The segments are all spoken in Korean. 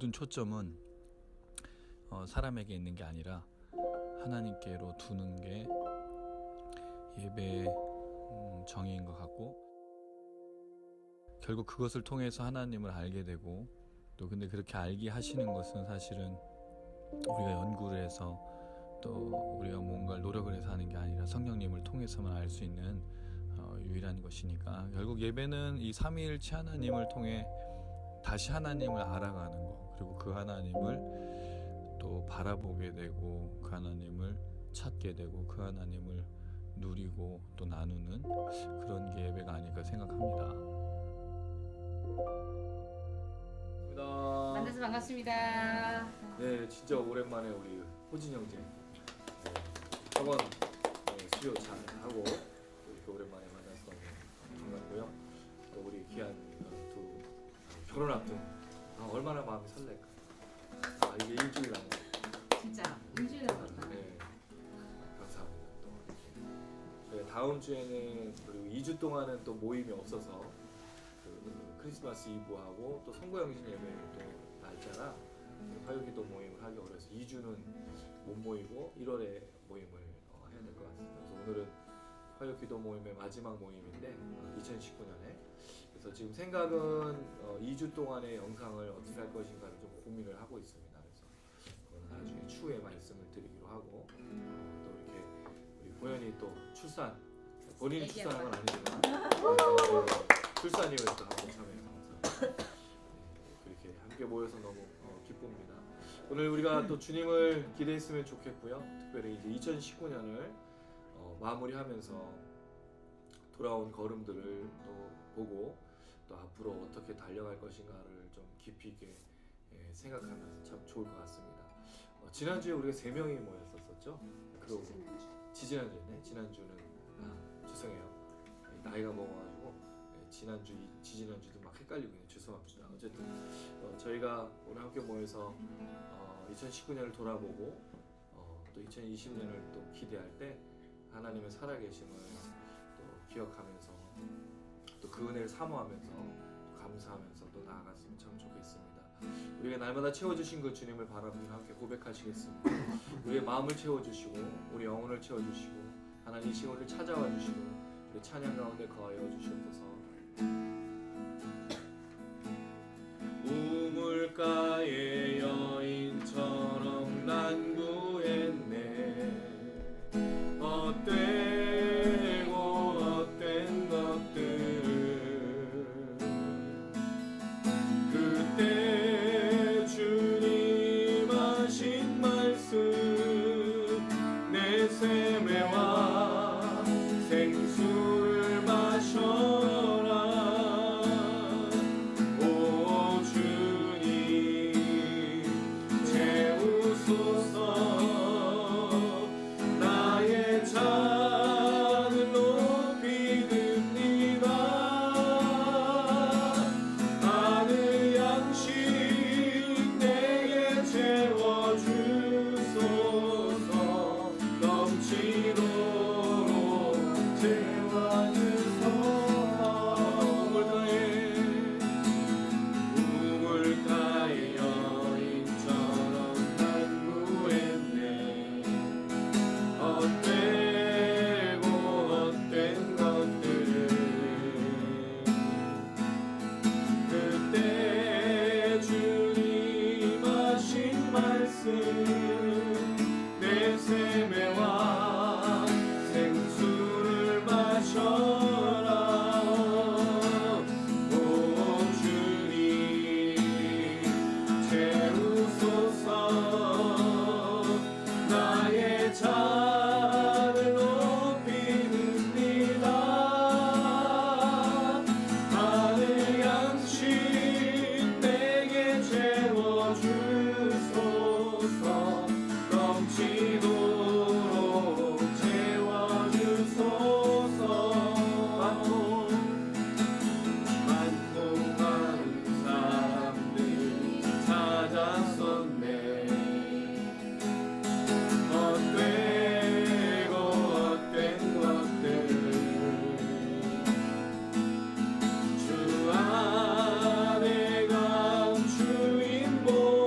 모든 초점은 사람에게 있는 게 아니라 하나님께로 두는 게 예배의 정의인 것 같고, 결국 그것을 통해서 하나님을 알게 되고, 또 근데 그렇게 알게 하시는 것은 사실은 우리가 연구를 해서 또 우리가 뭔가를 노력을 해서 하는 게 아니라 성령님을 통해서만 알 수 있는 유일한 것이니까, 결국 예배는 이 삼위일체 하나님을 통해 다시 하나님을 알아가는 거, 그리고 그 하나님을 또 바라보게 되고, 그 하나님을 찾게 되고, 그 하나님을 누리고 또 나누는 그런 게 예배가 아닐까 생각합니다. 만나서 반갑습니다. 네, 진짜 오랜만에 우리 호진 형제 학원 수료 잘 하고 이렇게 오랜만에 만나서 반갑고요. 또 우리 귀한 두 결혼 앞둔 얼마나 마음이 설렐까. 이게 일주일 남았. 진짜 일주일 남았다. 네, 감사합니다. 또 네, 다음 주에는 그리고 2주 동안은 또 모임이 없어서 크리스마스 이브하고 또 선거영신 예배 또 날짜라 화요기도 모임을 하기 어려서 2주는 못 모이고 1월에 모임을 해야 될 것 같습니다. 그래서 오늘은 화요기도 모임의 마지막 모임인데 2019년에 그래서 지금 생각은 2주 동안의 영상을 어떻게 할 것인가를 좀 고민을 하고 있습니다. 그래서 그건 나중에 추후에 말씀을 드리기로 하고 또 이렇게 우리 보현이 또 출산, 본인이 출산한 건 아니지만 출산 이후에 또 한번 참여해 감사합니다. 그렇게 함께 모여서 너무 기쁩니다. 오늘 우리가 또 주님을 기대했으면 좋겠고요. 특별히 이제 2019년을 마무리하면서 돌아온 걸음들을 또 보고 또 앞으로 어떻게 달려갈 것인가를 좀 깊이 있게 생각하면서 참 좋을 것 같습니다. 지난주에 우리가 3명이 모였었죠. 그리고 지지난주네. 지난주는 죄송해요. 나이가 먹어가지고 지난주, 지지난주도 막 헷갈리고 그냥 죄송합니다. 어쨌든 저희가 오늘 함께 모여서 2019년을 돌아보고 또 2020년을 또 기대할 때 하나님의 살아계심을 또 기억하면서 또 그 은혜를 사모하면서 또 감사하면서 또 나아갔으면 참 좋겠습니다. 우리가 날마다 채워주신 그 주님을 바라보며 함께 고백하시겠습니다. 우리의 마음을 채워주시고 우리 영혼을 채워주시고 하나님 시간을 찾아와 주시고 우리 찬양 가운데 거하여 주시옵소서. 우물가의 여인처럼 난 구했네. 헛되고 헛된 것들을 그때 주님 하신 말씀 내 세매와 생수를 마셔라. 오 주님 채우소서. 나의 잔을 높이 듭니다. 하늘 양식 내게 채워주소서. 넘치도록 채워주소서. 우물가의 여인처럼 난 구했네. 헛되고 헛된 것들을 그때 주님 하신 말씀 내 세매와 생수를 마셔라. 오 주님 채우소서. 나의 잔을 높이 듭니다. 하늘 양식 내게 채워주소서. 넘치도록 채워주소서. 많은 사람들이 찾았었네. 헛되고 헛된 것들 주 안에 감추인 복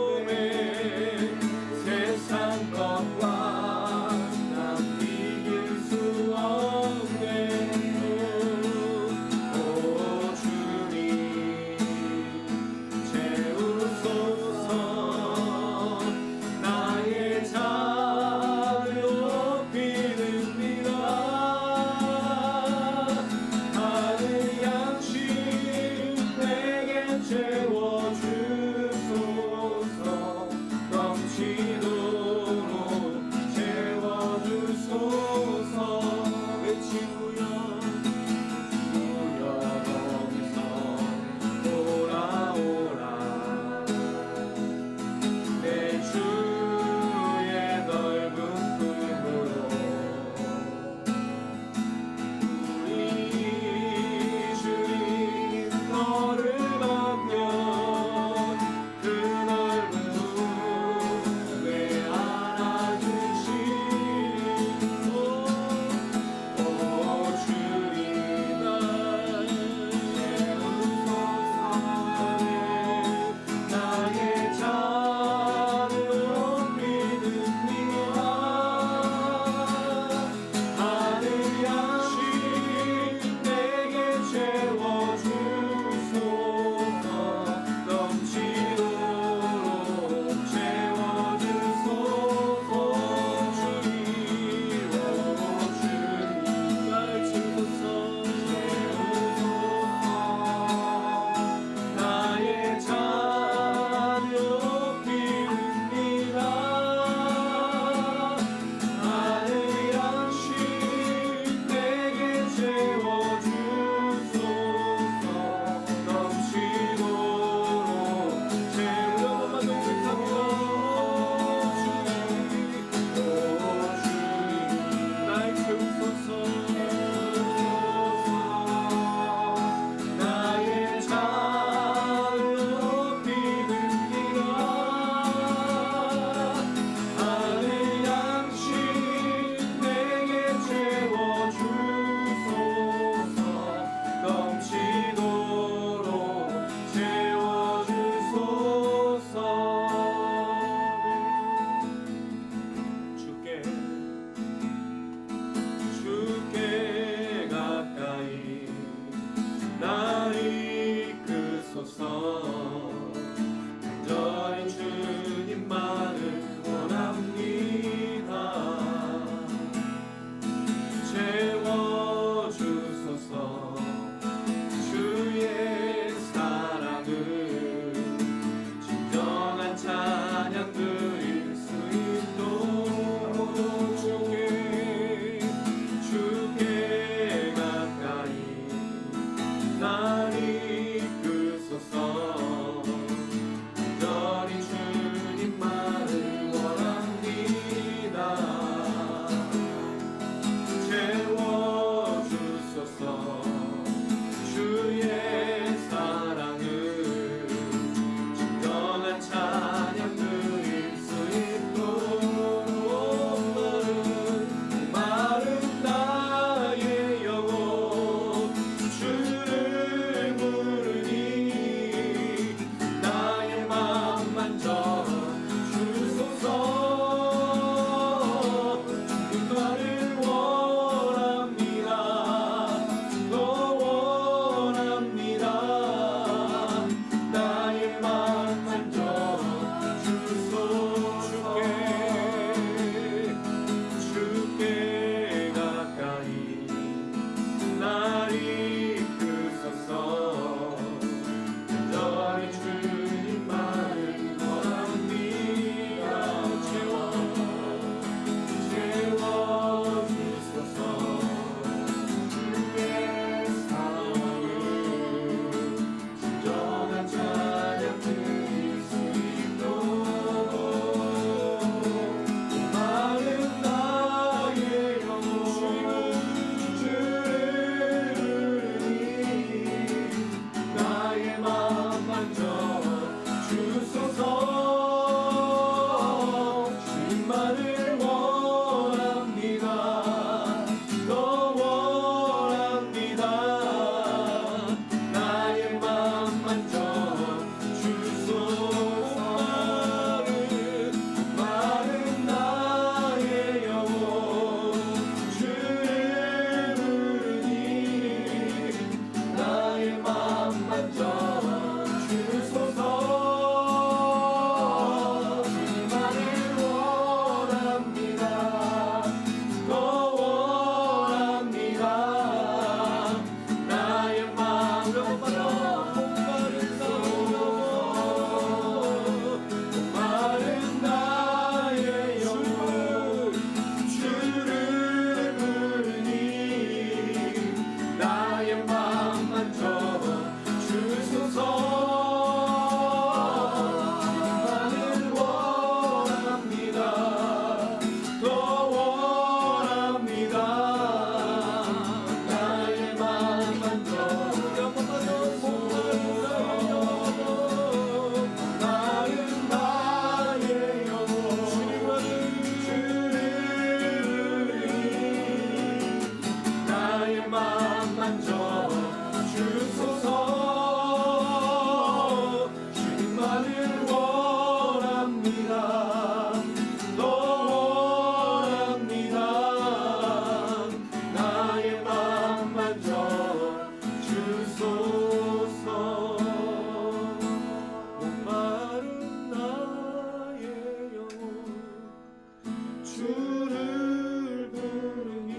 주를 부르니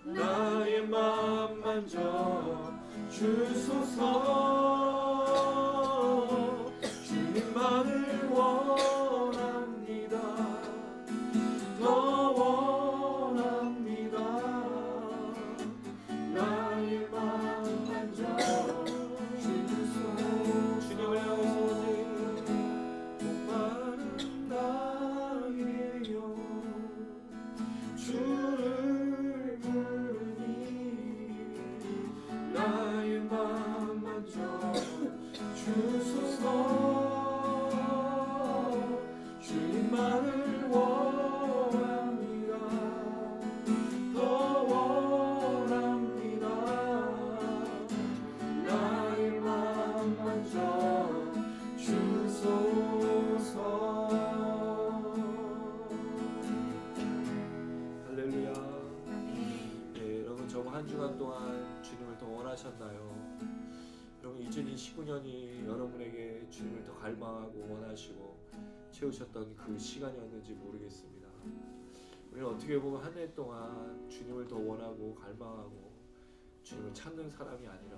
나의 맘 만져 주소서. 주님만을 원합니다. 더 원합니다. 나의 맘 만져 주소서. 주님을 향해서 목마른 나의 영 주를 부르니 나의 맘 만져 주소서. 주님만을 원합니다. 더 원합니다. 나의 맘 만져 주소서. 할렐루야. 네, 여러분 저번 한 주간 동안 주님을 더 원하셨나요? 여러분 2029년이 여러분에게 주님을 더 갈망하고 원하시고 채우셨던 그 시간이었는지 모르겠습니다. 우리는 어떻게 보면 한 해 동안 주님을 더 원하고 갈망하고 주님을 찾는 사람이 아니라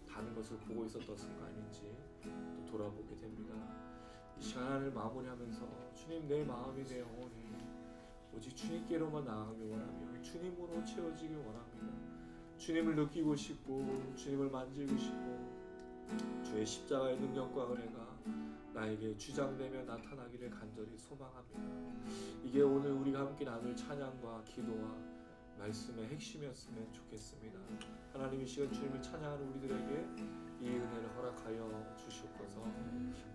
다른 것을 보고 있었던 순간인지 또 돌아보게 됩니다. 이 시간을 마무리하면서 주님, 내 마음이 내 영혼이 오직 주님께로만 나아가길 원하며 주님으로 채워지길 원합니다. 주님을 느끼고 싶고 주님을 만지고 싶고 주의 십자가의 능력과 은혜가 나에게 주장되며 나타나기를 간절히 소망합니다. 이게 오늘 우리가 함께 나눌 찬양과 기도와 말씀의 핵심이었으면 좋겠습니다. 하나님, 이 시간 주님을 찬양하는 우리들에게 이 은혜를 허락하여 주시옵소서.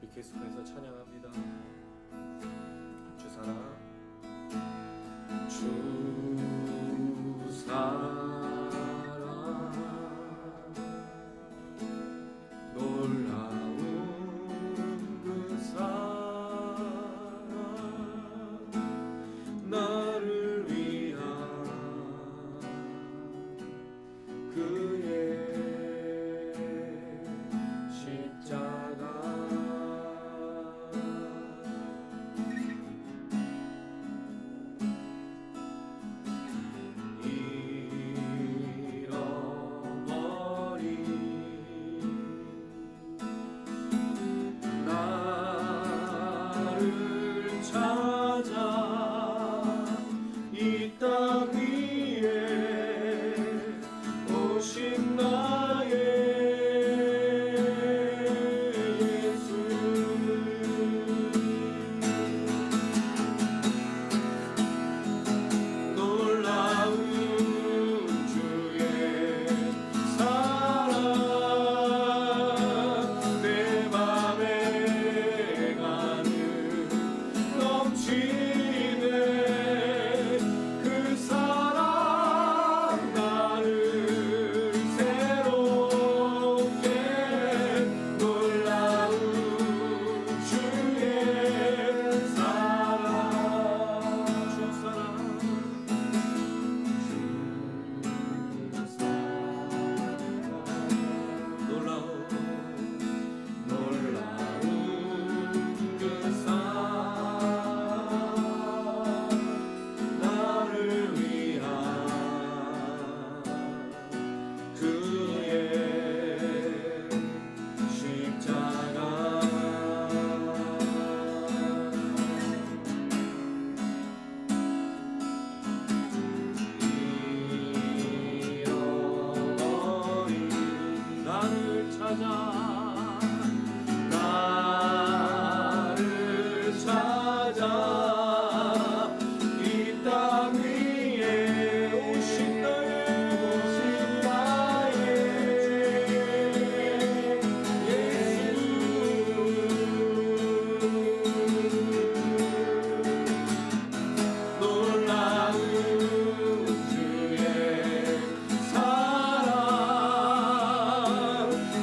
우리 계속해서 찬양합니다. 주 사랑, 주 사랑 놀라운 그 사랑 나를 위한 그의 십자가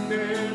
내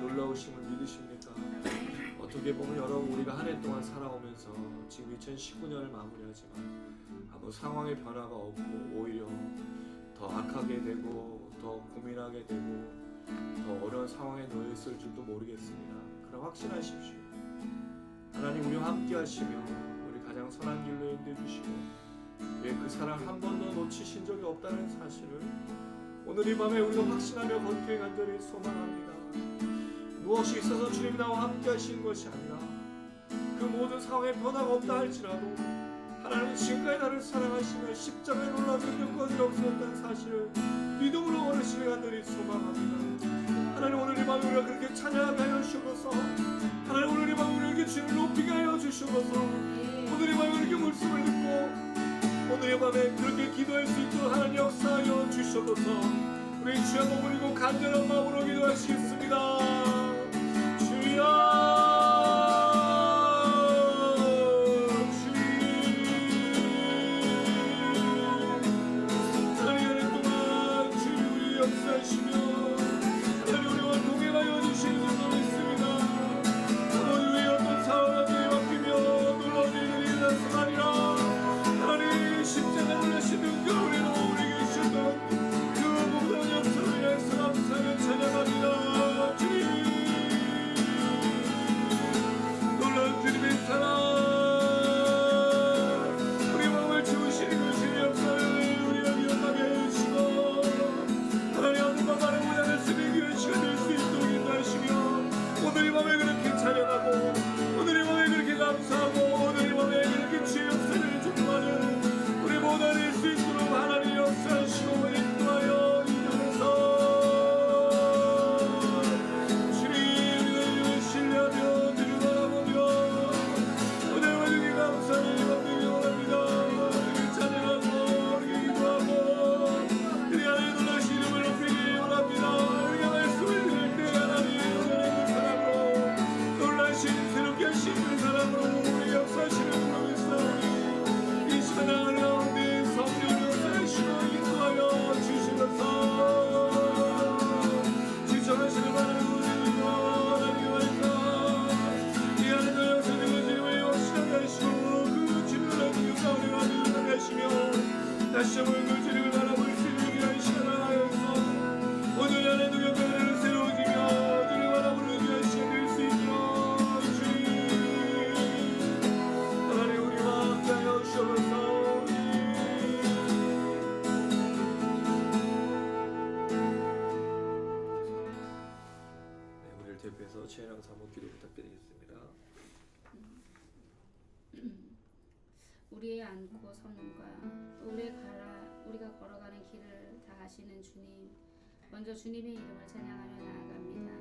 놀라우심을 믿으십니까? 어떻게 보면 여러분 우리가 한 해 동안 살아오면서 지금 2019년을 마무리하지만 아무 상황의 변화가 없고 오히려 더 악하게 되고 더 고민하게 되고 더 어려운 상황에 놓여 있을 줄도 모르겠습니다. 그럼 확신하십시오. 하나님 우리와 함께 하시며 우리 가장 선한 길로 인도해 주시고 왜 그 사랑 한 번도 놓치신 적이 없다는 사실을 오늘 이 밤에 우리가 확신하며 걷기에 간절히 소망합니다. 무엇이 있어서 주님이 나와 함께 하신 것이 아니라 그 모든 상황에 변화가 없다 할지라도 하나님 지금까지 나를 사랑하시며 십자가에 놀라운 능력과 역사였다는 사실을 믿음으로 걸으시길 간절히 소망합니다. 하나님 오늘 이 밤에 우리가 그렇게 찬양하게 하여 주셔서 하나님 오늘 이 밤에 우리에게 주님을 높이게 하여 주셔서 오늘 이 밤에 그렇게 말씀을 듣고 오늘 이 밤에 그렇게 기도할 수 있도록 하나님 역사하여 주셔서 우리 주여 머무리고 간절한 마음으로 기도하시겠습니다. 주여 다시 한번 그 주님을 바라볼 수 있는 귀한 시간을 하여서 오늘 안에 누군가를 새로워지며 주님을 바라보는 귀한 시간 될 수 있도록 주님 하나님 우리와 함께하여 주셔서 우리를 대표해서 최연왕 사모 기도 부탁드리겠습니다. 우리의 안고 서는 과 또 우리가 걸어가는 길을 다 아시는 주님, 먼저 주님의 이름을 찬양하며 나아갑니다.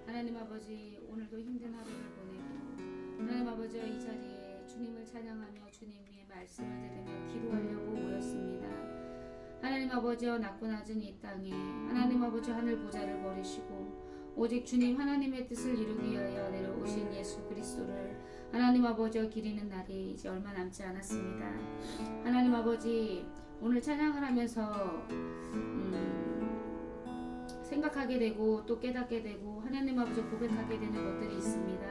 하나님 아버지, 오늘도 힘든 하루를 보내고 하나님 아버지 이 자리에 주님을 찬양하며 주님의 말씀을 들으며 기도하려고 모였습니다. 하나님 아버지 낮고 낮은 이 땅에 하나님 아버지 하늘 보좌를 버리시고 오직 주님 하나님의 뜻을 이루기 위하여 내려오신 예수 그리스도를 하나님 아버지와 기리는 날이 이제 얼마 남지 않았습니다. 하나님 아버지 오늘 찬양을 하면서 생각하게 되고 또 깨닫게 되고 하나님 아버지 고백하게 되는 것들이 있습니다.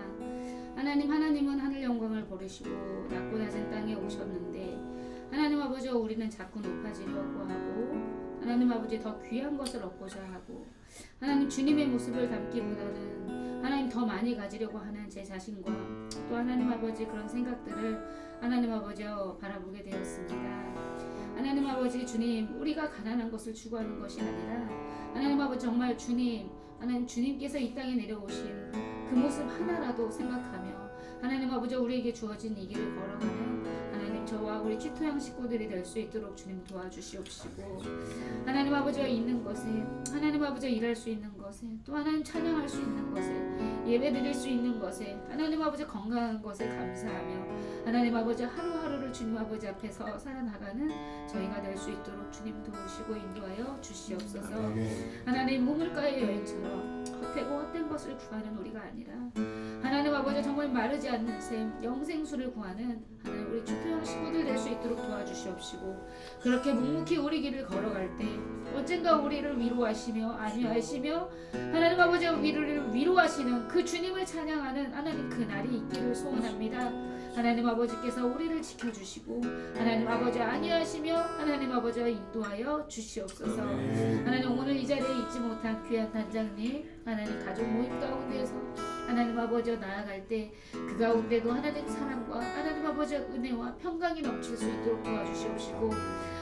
하나님은 하늘 영광을 버리시고 낮고 낮은 땅에 오셨는데 하나님 아버지와 우리는 자꾸 높아지려고 하고 하나님 아버지 더 귀한 것을 얻고자 하고 하나님 주님의 모습을 담기보다는 하나님 더 많이 가지려고 하는 제 자신과 또 하나님 아버지 그런 생각들을 하나님 아버지와 바라보게 되었습니다. 하나님 아버지 주님 우리가 가난한 것을 추구하는 것이 아니라 하나님 아버지 정말 하나님 주님께서 이 땅에 내려오신 그 모습 하나라도 생각하며 하나님 아버지 우리에게 주어진 이 길을 걸어가는 하나님 저와 우리 취토양 식구들이 될 수 있도록 주님 도와주시옵시고 하나님 아버지가 있는 것에 하나님 아버지가 일할 수 있는 것에 또 하나님 찬양할 수 있는 것에 예배 드릴 수 있는 것에 하나님 아버지 건강한 것에 감사하며 하나님 아버지 하루하루를 주님 아버지 앞에서 살아나가는 저희가 될 수 있도록 주님 도우시고 인도하여 주시옵소서. 하나님 우물가의 여인처럼 헛되고 헛된 것을 구하는 우리가 아니라 하나님 아버지 정말 마르지 않는 샘 영생수를 구하는 하나님 우리 주태영 식구들 될 수 있도록 도와주시옵시고 그렇게 묵묵히 우리 길을 걸어갈 때 언젠가 우리를 위로하시며 안위하시며 하나님 아버지 우리를 위로하시는 그 주님을 찬양하는 하나님 그날이 있기를 소원합니다. 하나님 아버지께서 우리를 지켜주시고 하나님 아버지 안위하시며 하나님 아버지와 인도하여 주시옵소서. 하나님 오늘 이 자리에 있지 못한 귀한 단장님 하나님 가족 모임 가운데에서 하나님 아버지와 나아갈 때 그 가운데도 하나님 사랑과 하나님 아버지의 은혜와 평강이 넘칠 수 있도록 도와주시옵시고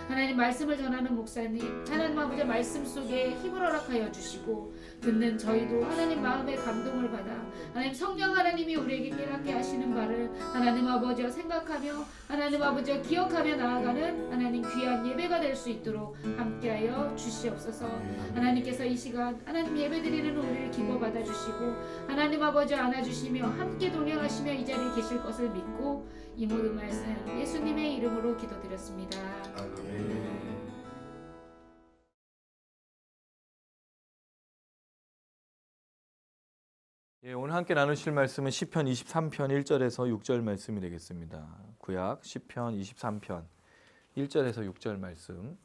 하나님 말씀을 전하는 목사님 하나님 아버지의 말씀 속에 힘을 허락하여 주시고 듣는 저희도 하나님 마음의 감동을 받아 하나님 성령 하나님이 우리에게 깨닫게 하시는 바를 하나님 아버지와 생각하며 하나님 아버지와 기억하며 나아가는 하나님 귀한 예배가 될 수 있도록 함께하여 주시옵소서. 하나님께서 이 시간 하나님 예배드리는 우리를 기뻐 받아주시고 하나님 아버지와 안아주시며 함께 동행하시며 이 자리에 계실 것을 믿고 이 모든 말씀 예수님의 이름으로 기도드렸습니다. 예, 오늘 함께 나누실 말씀은 시편 23편 1절에서 6절 말씀이 되겠습니다. 구약 시편 23편 1절에서 6절 말씀.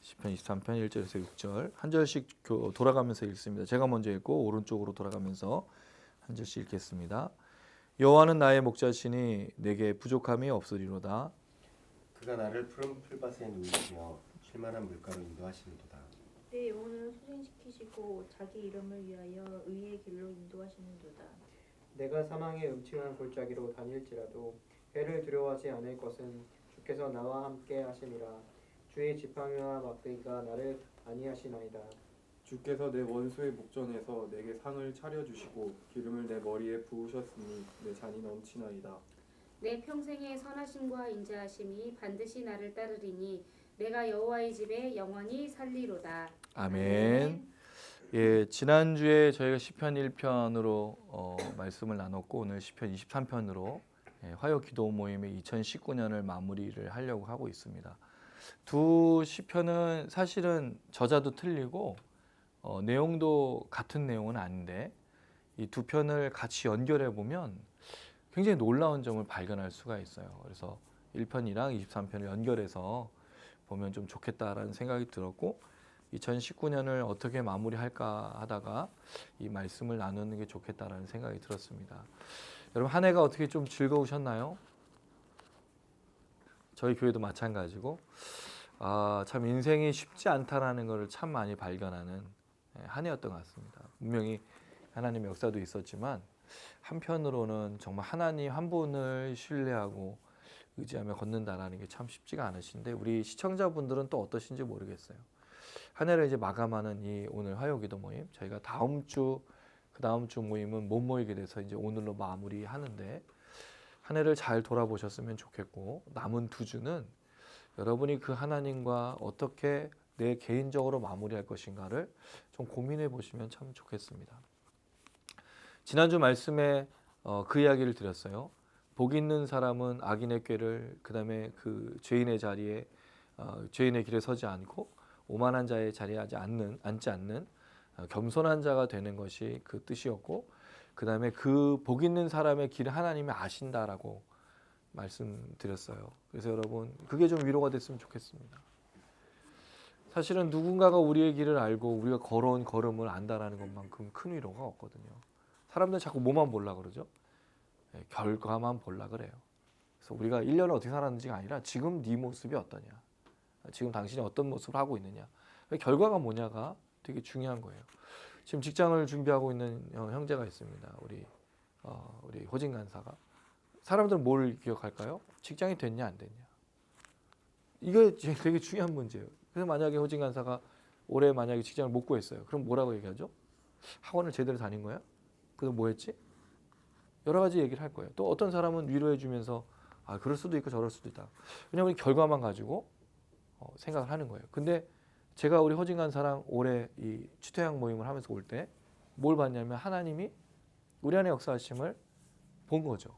시편 23편 1절에서 6절 한 절씩 돌아가면서 읽습니다. 제가 먼저 읽고 오른쪽으로 돌아가면서 한 절씩 읽겠습니다. 여호와는 나의 목자시니 내게 부족함이 없으리로다. 그가 나를 푸른 풀밭에 누이시며 쉴만한 물가로 인도하시는도다. 내 영혼을 소생시키시고 자기 이름을 위하여 의의 길로 인도하시는도다. 내가 사망의 음침한 골짜기로 다닐지라도 해를 두려워하지 않을 것은 주께서 나와 함께 하심이라. 주의 지팡이와 막대기가 나를 안위하시나이다. 주께서 내 원수의 목전에서 내게 상을 차려주시고 기름을 내 머리에 부으셨으니 내 잔이 넘치나이다. 내 평생의 선하심과 인자하심이 반드시 나를 따르리니 내가 여호와의 집에 영원히 살리로다. 아멘. 예, 지난주에 저희가 시편 1편으로 말씀을 나눴고 오늘 시편 23편으로 화요 기도 모임의 2019년을 마무리를 하려고 하고 있습니다. 두 시편은 사실은 저자도 틀리고 내용도 같은 내용은 아닌데 이 두 편을 같이 연결해 보면 굉장히 놀라운 점을 발견할 수가 있어요. 그래서 1편이랑 23편을 연결해서 보면 좀 좋겠다라는 생각이 들었고 2019년을 어떻게 마무리할까 하다가 이 말씀을 나누는 게 좋겠다라는 생각이 들었습니다. 여러분 한 해가 어떻게 좀 즐거우셨나요? 저희 교회도 마찬가지고 참 인생이 쉽지 않다라는 것을 참 많이 발견하는 한 해였던 것 같습니다. 분명히 하나님의 역사도 있었지만 한편으로는 정말 하나님 한 분을 신뢰하고 의지하며 걷는다라는 게 참 쉽지가 않으신데 우리 시청자분들은 또 어떠신지 모르겠어요. 한 해를 이제 마감하는 이 오늘 화요기도 모임 저희가 다음 주 그 다음 주 모임은 못 모이게 돼서 이제 오늘로 마무리하는데 한 해를 잘 돌아보셨으면 좋겠고 남은 두 주는 여러분이 그 하나님과 어떻게 내 개인적으로 마무리할 것인가를 좀 고민해 보시면 참 좋겠습니다. 지난주 말씀에 그 이야기를 드렸어요. 복 있는 사람은 악인의 꾀를 그다음에 그 죄인의 자리에 죄인의 길에 서지 않고 오만한 자의 자리에 앉지 않는 겸손한 자가 되는 것이 그 뜻이었고 그다음에 그 복 있는 사람의 길을 하나님이 아신다라고 말씀드렸어요. 그래서 여러분 그게 좀 위로가 됐으면 좋겠습니다. 사실은 누군가가 우리의 길을 알고 우리가 걸어온 걸음을 안다라는 것만큼 큰 위로가 없거든요. 사람들은 자꾸 뭐만 보려 그러죠? 결과만 보려 그래요. 그래서 우리가 1년을 어떻게 살았는지가 아니라 지금 네 모습이 어떠냐, 지금 당신이 어떤 모습을 하고 있느냐, 결과가 뭐냐가 되게 중요한 거예요. 지금 직장을 준비하고 있는 형제가 있습니다. 우리 호진 간사가. 사람들은 뭘 기억할까요? 직장이 됐냐 안 됐냐. 이게 되게 중요한 문제예요. 그래서 만약에 호진 간사가 올해 만약에 직장을 못 구했어요. 그럼 뭐라고 얘기하죠? 학원을 제대로 다닌 거야? 그래서 뭐 했지? 여러 가지 얘기를 할 거예요. 또 어떤 사람은 위로해 주면서 그럴 수도 있고 저럴 수도 있다. 왜냐하면 결과만 가지고 생각을 하는 거예요. 근데 제가 우리 호진 간사랑 올해 이 추태양 모임을 하면서 올 때 뭘 봤냐면 하나님이 우리 안에 역사하심을 본 거죠.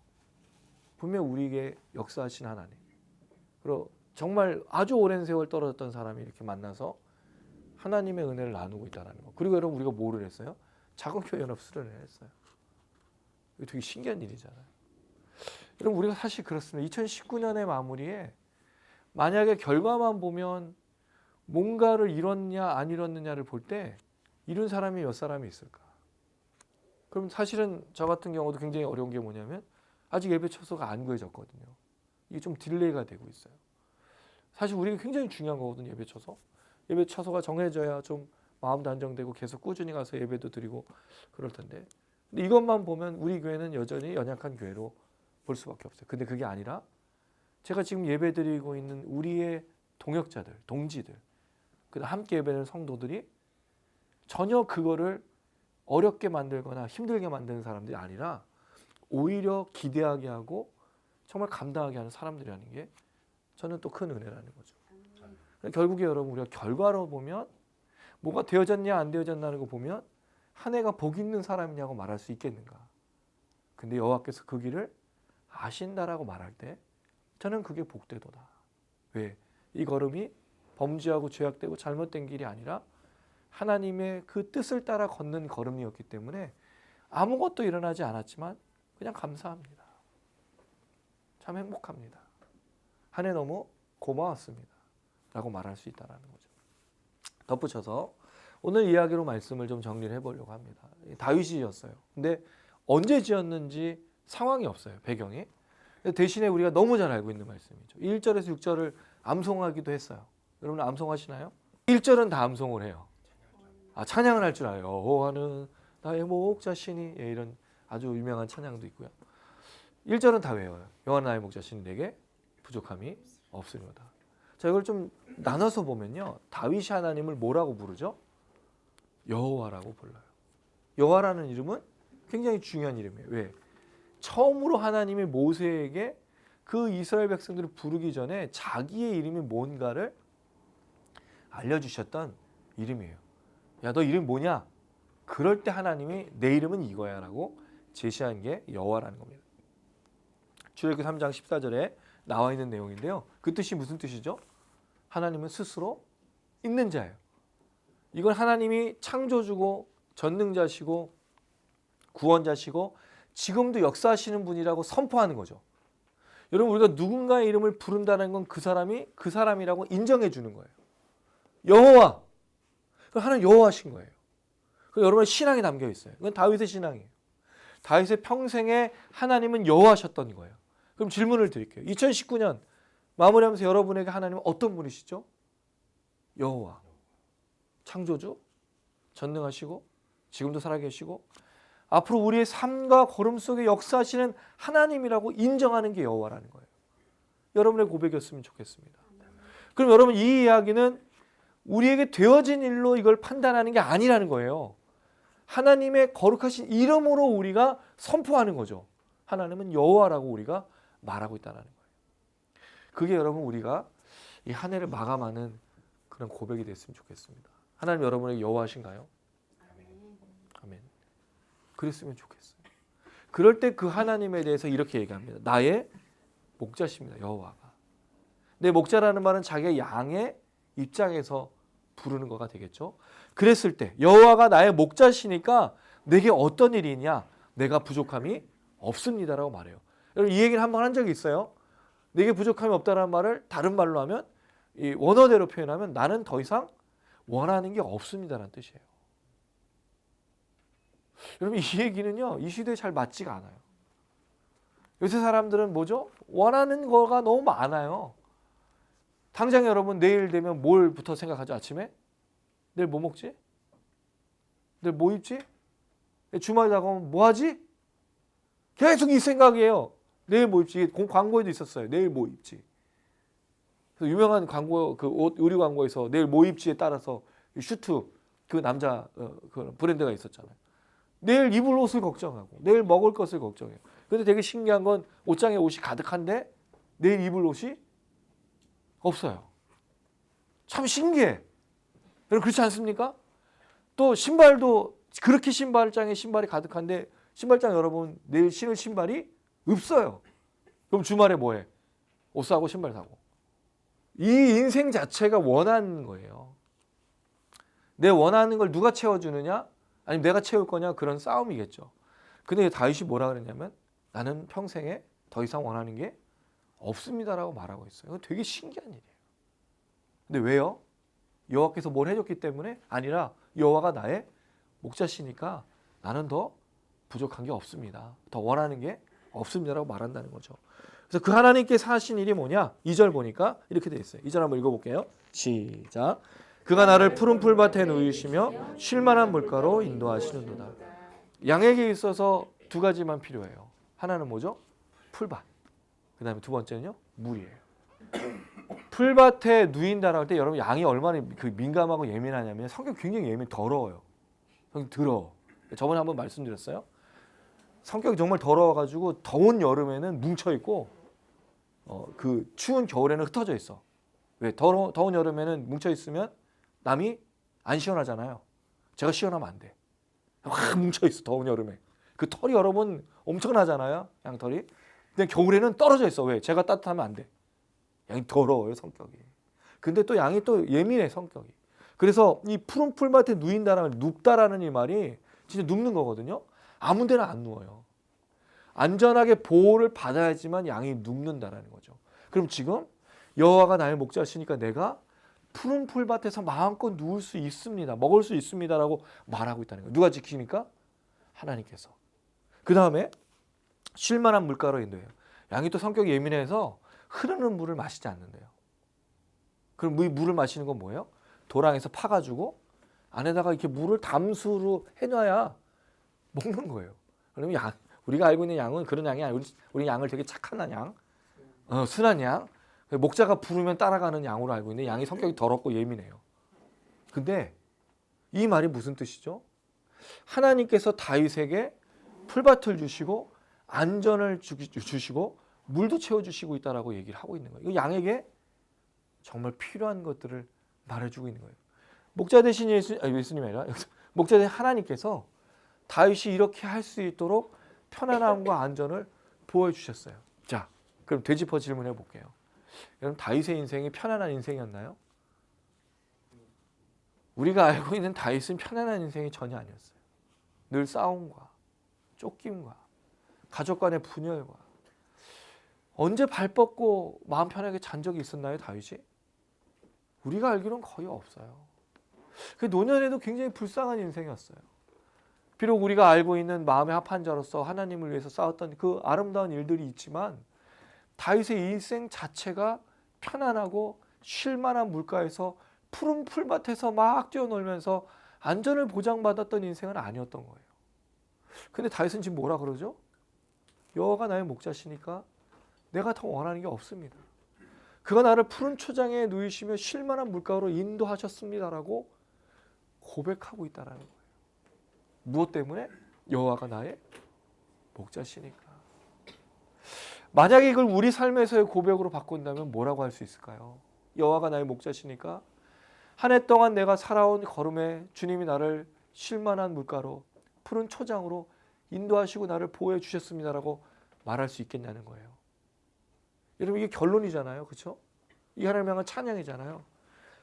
분명 우리에게 역사하신 하나님. 그리고 정말 아주 오랜 세월 떨어졌던 사람이 이렇게 만나서 하나님의 은혜를 나누고 있다는 거. 그리고 여러분 우리가 뭐를 했어요? 작은 교회 연합 수련회를 했어요. 이거 되게 신기한 일이잖아요. 여러분 우리가 사실 그렇습니다. 2019년의 마무리에 만약에 결과만 보면 뭔가를 이뤘냐 안 이뤘느냐를 볼 때 이룬 사람이 몇 사람이 있을까? 그럼 사실은 저 같은 경우도 굉장히 어려운 게 뭐냐면 아직 예배 처소가 안 구해졌거든요. 이게 좀 딜레이가 되고 있어요. 사실 우리가 굉장히 중요한 거거든요. 예배 처소. 예배 처소가 정해져야 좀 마음도 안정되고 계속 꾸준히 가서 예배도 드리고 그럴 텐데. 근데 이것만 보면 우리 교회는 여전히 연약한 교회로 볼 수밖에 없어요. 근데 그게 아니라 제가 지금 예배 드리고 있는 우리의 동역자들, 동지들, 함께 예배하는 성도들이 전혀 그거를 어렵게 만들거나 힘들게 만드는 사람들이 아니라 오히려 기대하게 하고 정말 감당하게 하는 사람들이라는 게 저는 또 큰 은혜라는 거죠. 결국에 여러분 우리가 결과로 보면 뭐가 되어졌냐 안 되어졌냐는 거 보면 한 해가 복 있는 사람이냐고 말할 수 있겠는가. 근데 여호와께서 그 길을 아신다라고 말할 때 저는 그게 복되도다. 왜? 이 걸음이 범죄하고 죄악되고 잘못된 길이 아니라 하나님의 그 뜻을 따라 걷는 걸음이었기 때문에 아무것도 일어나지 않았지만 그냥 감사합니다. 참 행복합니다. 한 해 너무 고마웠습니다. 라고 말할 수 있다는 거죠. 덧붙여서 오늘 이야기로 말씀을 좀 정리를 해보려고 합니다. 다윗이 지었어요. 근데 언제 지었는지 상황이 없어요. 배경이. 대신에 우리가 너무 잘 알고 있는 말씀이죠. 1절에서 6절을 암송하기도 했어요. 여러분 암송하시나요? 1절은 다 암송을 해요. 찬양을 할 줄 알아요. 여호와는 나의 목자시니, 이런 아주 유명한 찬양도 있고요. 1절은 다 외워요. 여호와는 나의 목자시니 내게 부족함이 없으리로다. 자, 이걸 좀 나눠서 보면요. 다윗이 하나님을 뭐라고 부르죠? 여호와라고 불러요. 여호와라는 이름은 굉장히 중요한 이름이에요. 왜? 처음으로 하나님이 모세에게 그 이스라엘 백성들을 부르기 전에 자기의 이름이 뭔가를 알려주셨던 이름이에요. 야, 너 이름 뭐냐? 그럴 때 하나님이 내 이름은 이거야 라고 제시한 게 여호와라는 겁니다. 출애굽기 3장 14절에 나와 있는 내용인데요. 그 뜻이 무슨 뜻이죠? 하나님은 스스로 있는 자예요. 이건 하나님이 창조주고 전능자시고 구원자시고 지금도 역사하시는 분이라고 선포하는 거죠. 여러분 우리가 누군가의 이름을 부른다는 건 그 사람이 그 사람이라고 인정해 주는 거예요. 여호와. 하나님 여호와신 거예요. 여러분의 신앙에 담겨 있어요. 이건 다윗의 신앙이에요. 다윗의 평생에 하나님은 여호와셨던 거예요. 그럼 질문을 드릴게요. 2019년 마무리하면서 여러분에게 하나님은 어떤 분이시죠? 여호와. 창조주, 전능하시고 지금도 살아계시고 앞으로 우리의 삶과 걸음 속에 역사하시는 하나님이라고 인정하는 게 여호와라는 거예요. 여러분의 고백이었으면 좋겠습니다. 그럼 여러분 이 이야기는 우리에게 되어진 일로 이걸 판단하는 게 아니라는 거예요. 하나님의 거룩하신 이름으로 우리가 선포하는 거죠. 하나님은 여호와라고 우리가 말하고 있다는 거예요. 그게 여러분 우리가 이 한 해를 마감하는 그런 고백이 됐으면 좋겠습니다. 하나님 여러분에게 여호와신가요? 아멘. 그랬으면 좋겠어요. 그럴 때 그 하나님에 대해서 이렇게 얘기합니다. 나의 목자십니다. 여호와가. 내 목자라는 말은 자기의 양의 입장에서 부르는 거가 되겠죠. 그랬을 때 여호와가 나의 목자시니까 내게 어떤 일이 있냐? 내가 부족함이 없습니다라고 말해요. 여러분 이 얘기를 한번 한 적이 있어요. 내게 부족함이 없다는 말을 다른 말로 하면 이 원어대로 표현하면 나는 더 이상 원하는 게 없습니다라는 뜻이에요. 여러분 이 얘기는요. 이 시대에 잘 맞지가 않아요. 요새 사람들은 뭐죠? 원하는 거가 너무 많아요. 당장 여러분 내일 되면 뭘부터 생각하죠? 아침에? 내일 뭐 먹지? 내일 뭐 입지? 주말이 다가오면 뭐 하지? 계속 이 생각이에요. 내일 뭐 입지? 광고에도 있었어요. 내일 뭐 입지? 그래서 유명한 광고, 그 옷 의류 광고에서 내일 뭐 입지에 따라서 슈트 그 남자 그 브랜드가 있었잖아요. 내일 입을 옷을 걱정하고 내일 먹을 것을 걱정해요. 근데 되게 신기한 건 옷장에 옷이 가득한데 내일 입을 옷이 없어요. 참 신기해. 여러분 그렇지 않습니까? 또 신발도 그렇게 신발장에 신발이 가득한데 신발장 여러분 내일 신을 신발이 없어요. 그럼 주말에 뭐해? 옷 사고 신발 사고. 이 인생 자체가 원하는 거예요. 내 원하는 걸 누가 채워주느냐? 아니면 내가 채울 거냐? 그런 싸움이겠죠. 근데 다윗이 뭐라 그랬냐면 나는 평생에 더 이상 원하는 게 없습니다라고 말하고 있어요. 이건 되게 신기한 일이에요. 근데 왜요? 여호와께서 뭘 해줬기 때문에 아니라 여호와가 나의 목자시니까 나는 더 부족한 게 없습니다. 더 원하는 게 없습니다라고 말한다는 거죠. 그래서 그 하나님께서 하신 일이 뭐냐? 2절 보니까 이렇게 돼 있어요. 2절 한번 읽어볼게요. 시작. 그가 나를 푸른 풀밭에 누이시며 쉴만한 물가로 인도하시는도다. 양에게 있어서 두 가지만 필요해요. 하나는 뭐죠? 풀밭. 그 다음에 두 번째는요? 물이에요. 풀밭에 누인다라고 할 때 여러분 양이 얼마나 그 민감하고 예민하냐면 성격 굉장히 더러워요. 성격 더러워. 저번에 한번 말씀드렸어요. 성격이 정말 더러워가지고 더운 여름에는 뭉쳐있고 그 추운 겨울에는 흩어져 있어. 왜? 더운 여름에는 뭉쳐있으면 남이 안 시원하잖아요. 제가 시원하면 안 돼. 확 뭉쳐있어 더운 여름에. 그 털이 여러분 엄청나잖아요. 양털이. 근데 겨울에는 떨어져 있어. 왜? 제가 따뜻하면 안 돼. 양이 더러워요 성격이. 근데 또 양이 또 예민해 성격이. 그래서 이 푸른 풀밭에 누인다라는 눕다라는 이 말이 진짜 눕는 거거든요. 아무 데나 안 누워요. 안전하게 보호를 받아야지만 양이 눕는다라는 거죠. 그럼 지금 여호와가 나의 목자시니까 내가 푸른 풀밭에서 마음껏 누울 수 있습니다. 먹을 수 있습니다라고 말하고 있다는 거예요. 누가 지키니까? 하나님께서. 그 다음에 쉴만한 물가로 인도해요. 양이 또 성격이 예민해서 흐르는 물을 마시지 않는데요. 그럼 물을 마시는 건 뭐예요? 도랑에서 파가지고 안에다가 이렇게 물을 담수로 해놔야 먹는 거예요. 그러면 우리가 알고 있는 양은 그런 양이 아니에요. 우리 양을 되게 착한 양, 순한 양, 목자가 부르면 따라가는 양으로 알고 있는데 양이 성격이 더럽고 예민해요. 근데 이 말이 무슨 뜻이죠? 하나님께서 다윗에게 풀밭을 주시고 안전을 주시고 물도 채워주시고 있다라고 얘기를 하고 있는 거예요. 양에게 정말 필요한 것들을 말해주고 있는 거예요. 목자 대신 예수님이 아니라 목자 대신 하나님께서 다윗이 이렇게 할 수 있도록 편안함과 안전을 보호해 주셨어요. 자, 그럼 되짚어 질문해 볼게요. 여러분 다윗의 인생이 편안한 인생이었나요? 우리가 알고 있는 다윗은 편안한 인생이 전혀 아니었어요. 늘 싸움과 쫓김과 가족 간의 분열과 언제 발 뻗고 마음 편하게 잔 적이 있었나요, 다윗이? 우리가 알기로는 거의 없어요. 그 노년에도 굉장히 불쌍한 인생이었어요. 비록 우리가 알고 있는 마음의 합한 자로서 하나님을 위해서 싸웠던 그 아름다운 일들이 있지만 다윗의 인생 자체가 편안하고 쉴만한 물가에서 푸른 풀밭에서 막 뛰어놀면서 안전을 보장받았던 인생은 아니었던 거예요. 근데 다윗은 지금 뭐라 그러죠? 여호와가 나의 목자시니까 내가 더 원하는 게 없습니다. 그가 나를 푸른 초장에 누이시며 쉴만한 물가로 인도하셨습니다라고 고백하고 있다는 거예요. 무엇 때문에? 여호와가 나의 목자시니까. 만약에 이걸 우리 삶에서의 고백으로 바꾼다면 뭐라고 할 수 있을까요? 여호와가 나의 목자시니까 한 해 동안 내가 살아온 걸음에 주님이 나를 쉴만한 물가로 푸른 초장으로 인도하시고 나를 보호해 주셨습니다라고 말할 수 있겠냐는 거예요. 여러분 이게 결론이잖아요. 그렇죠? 이 하나님 향한 찬양이잖아요.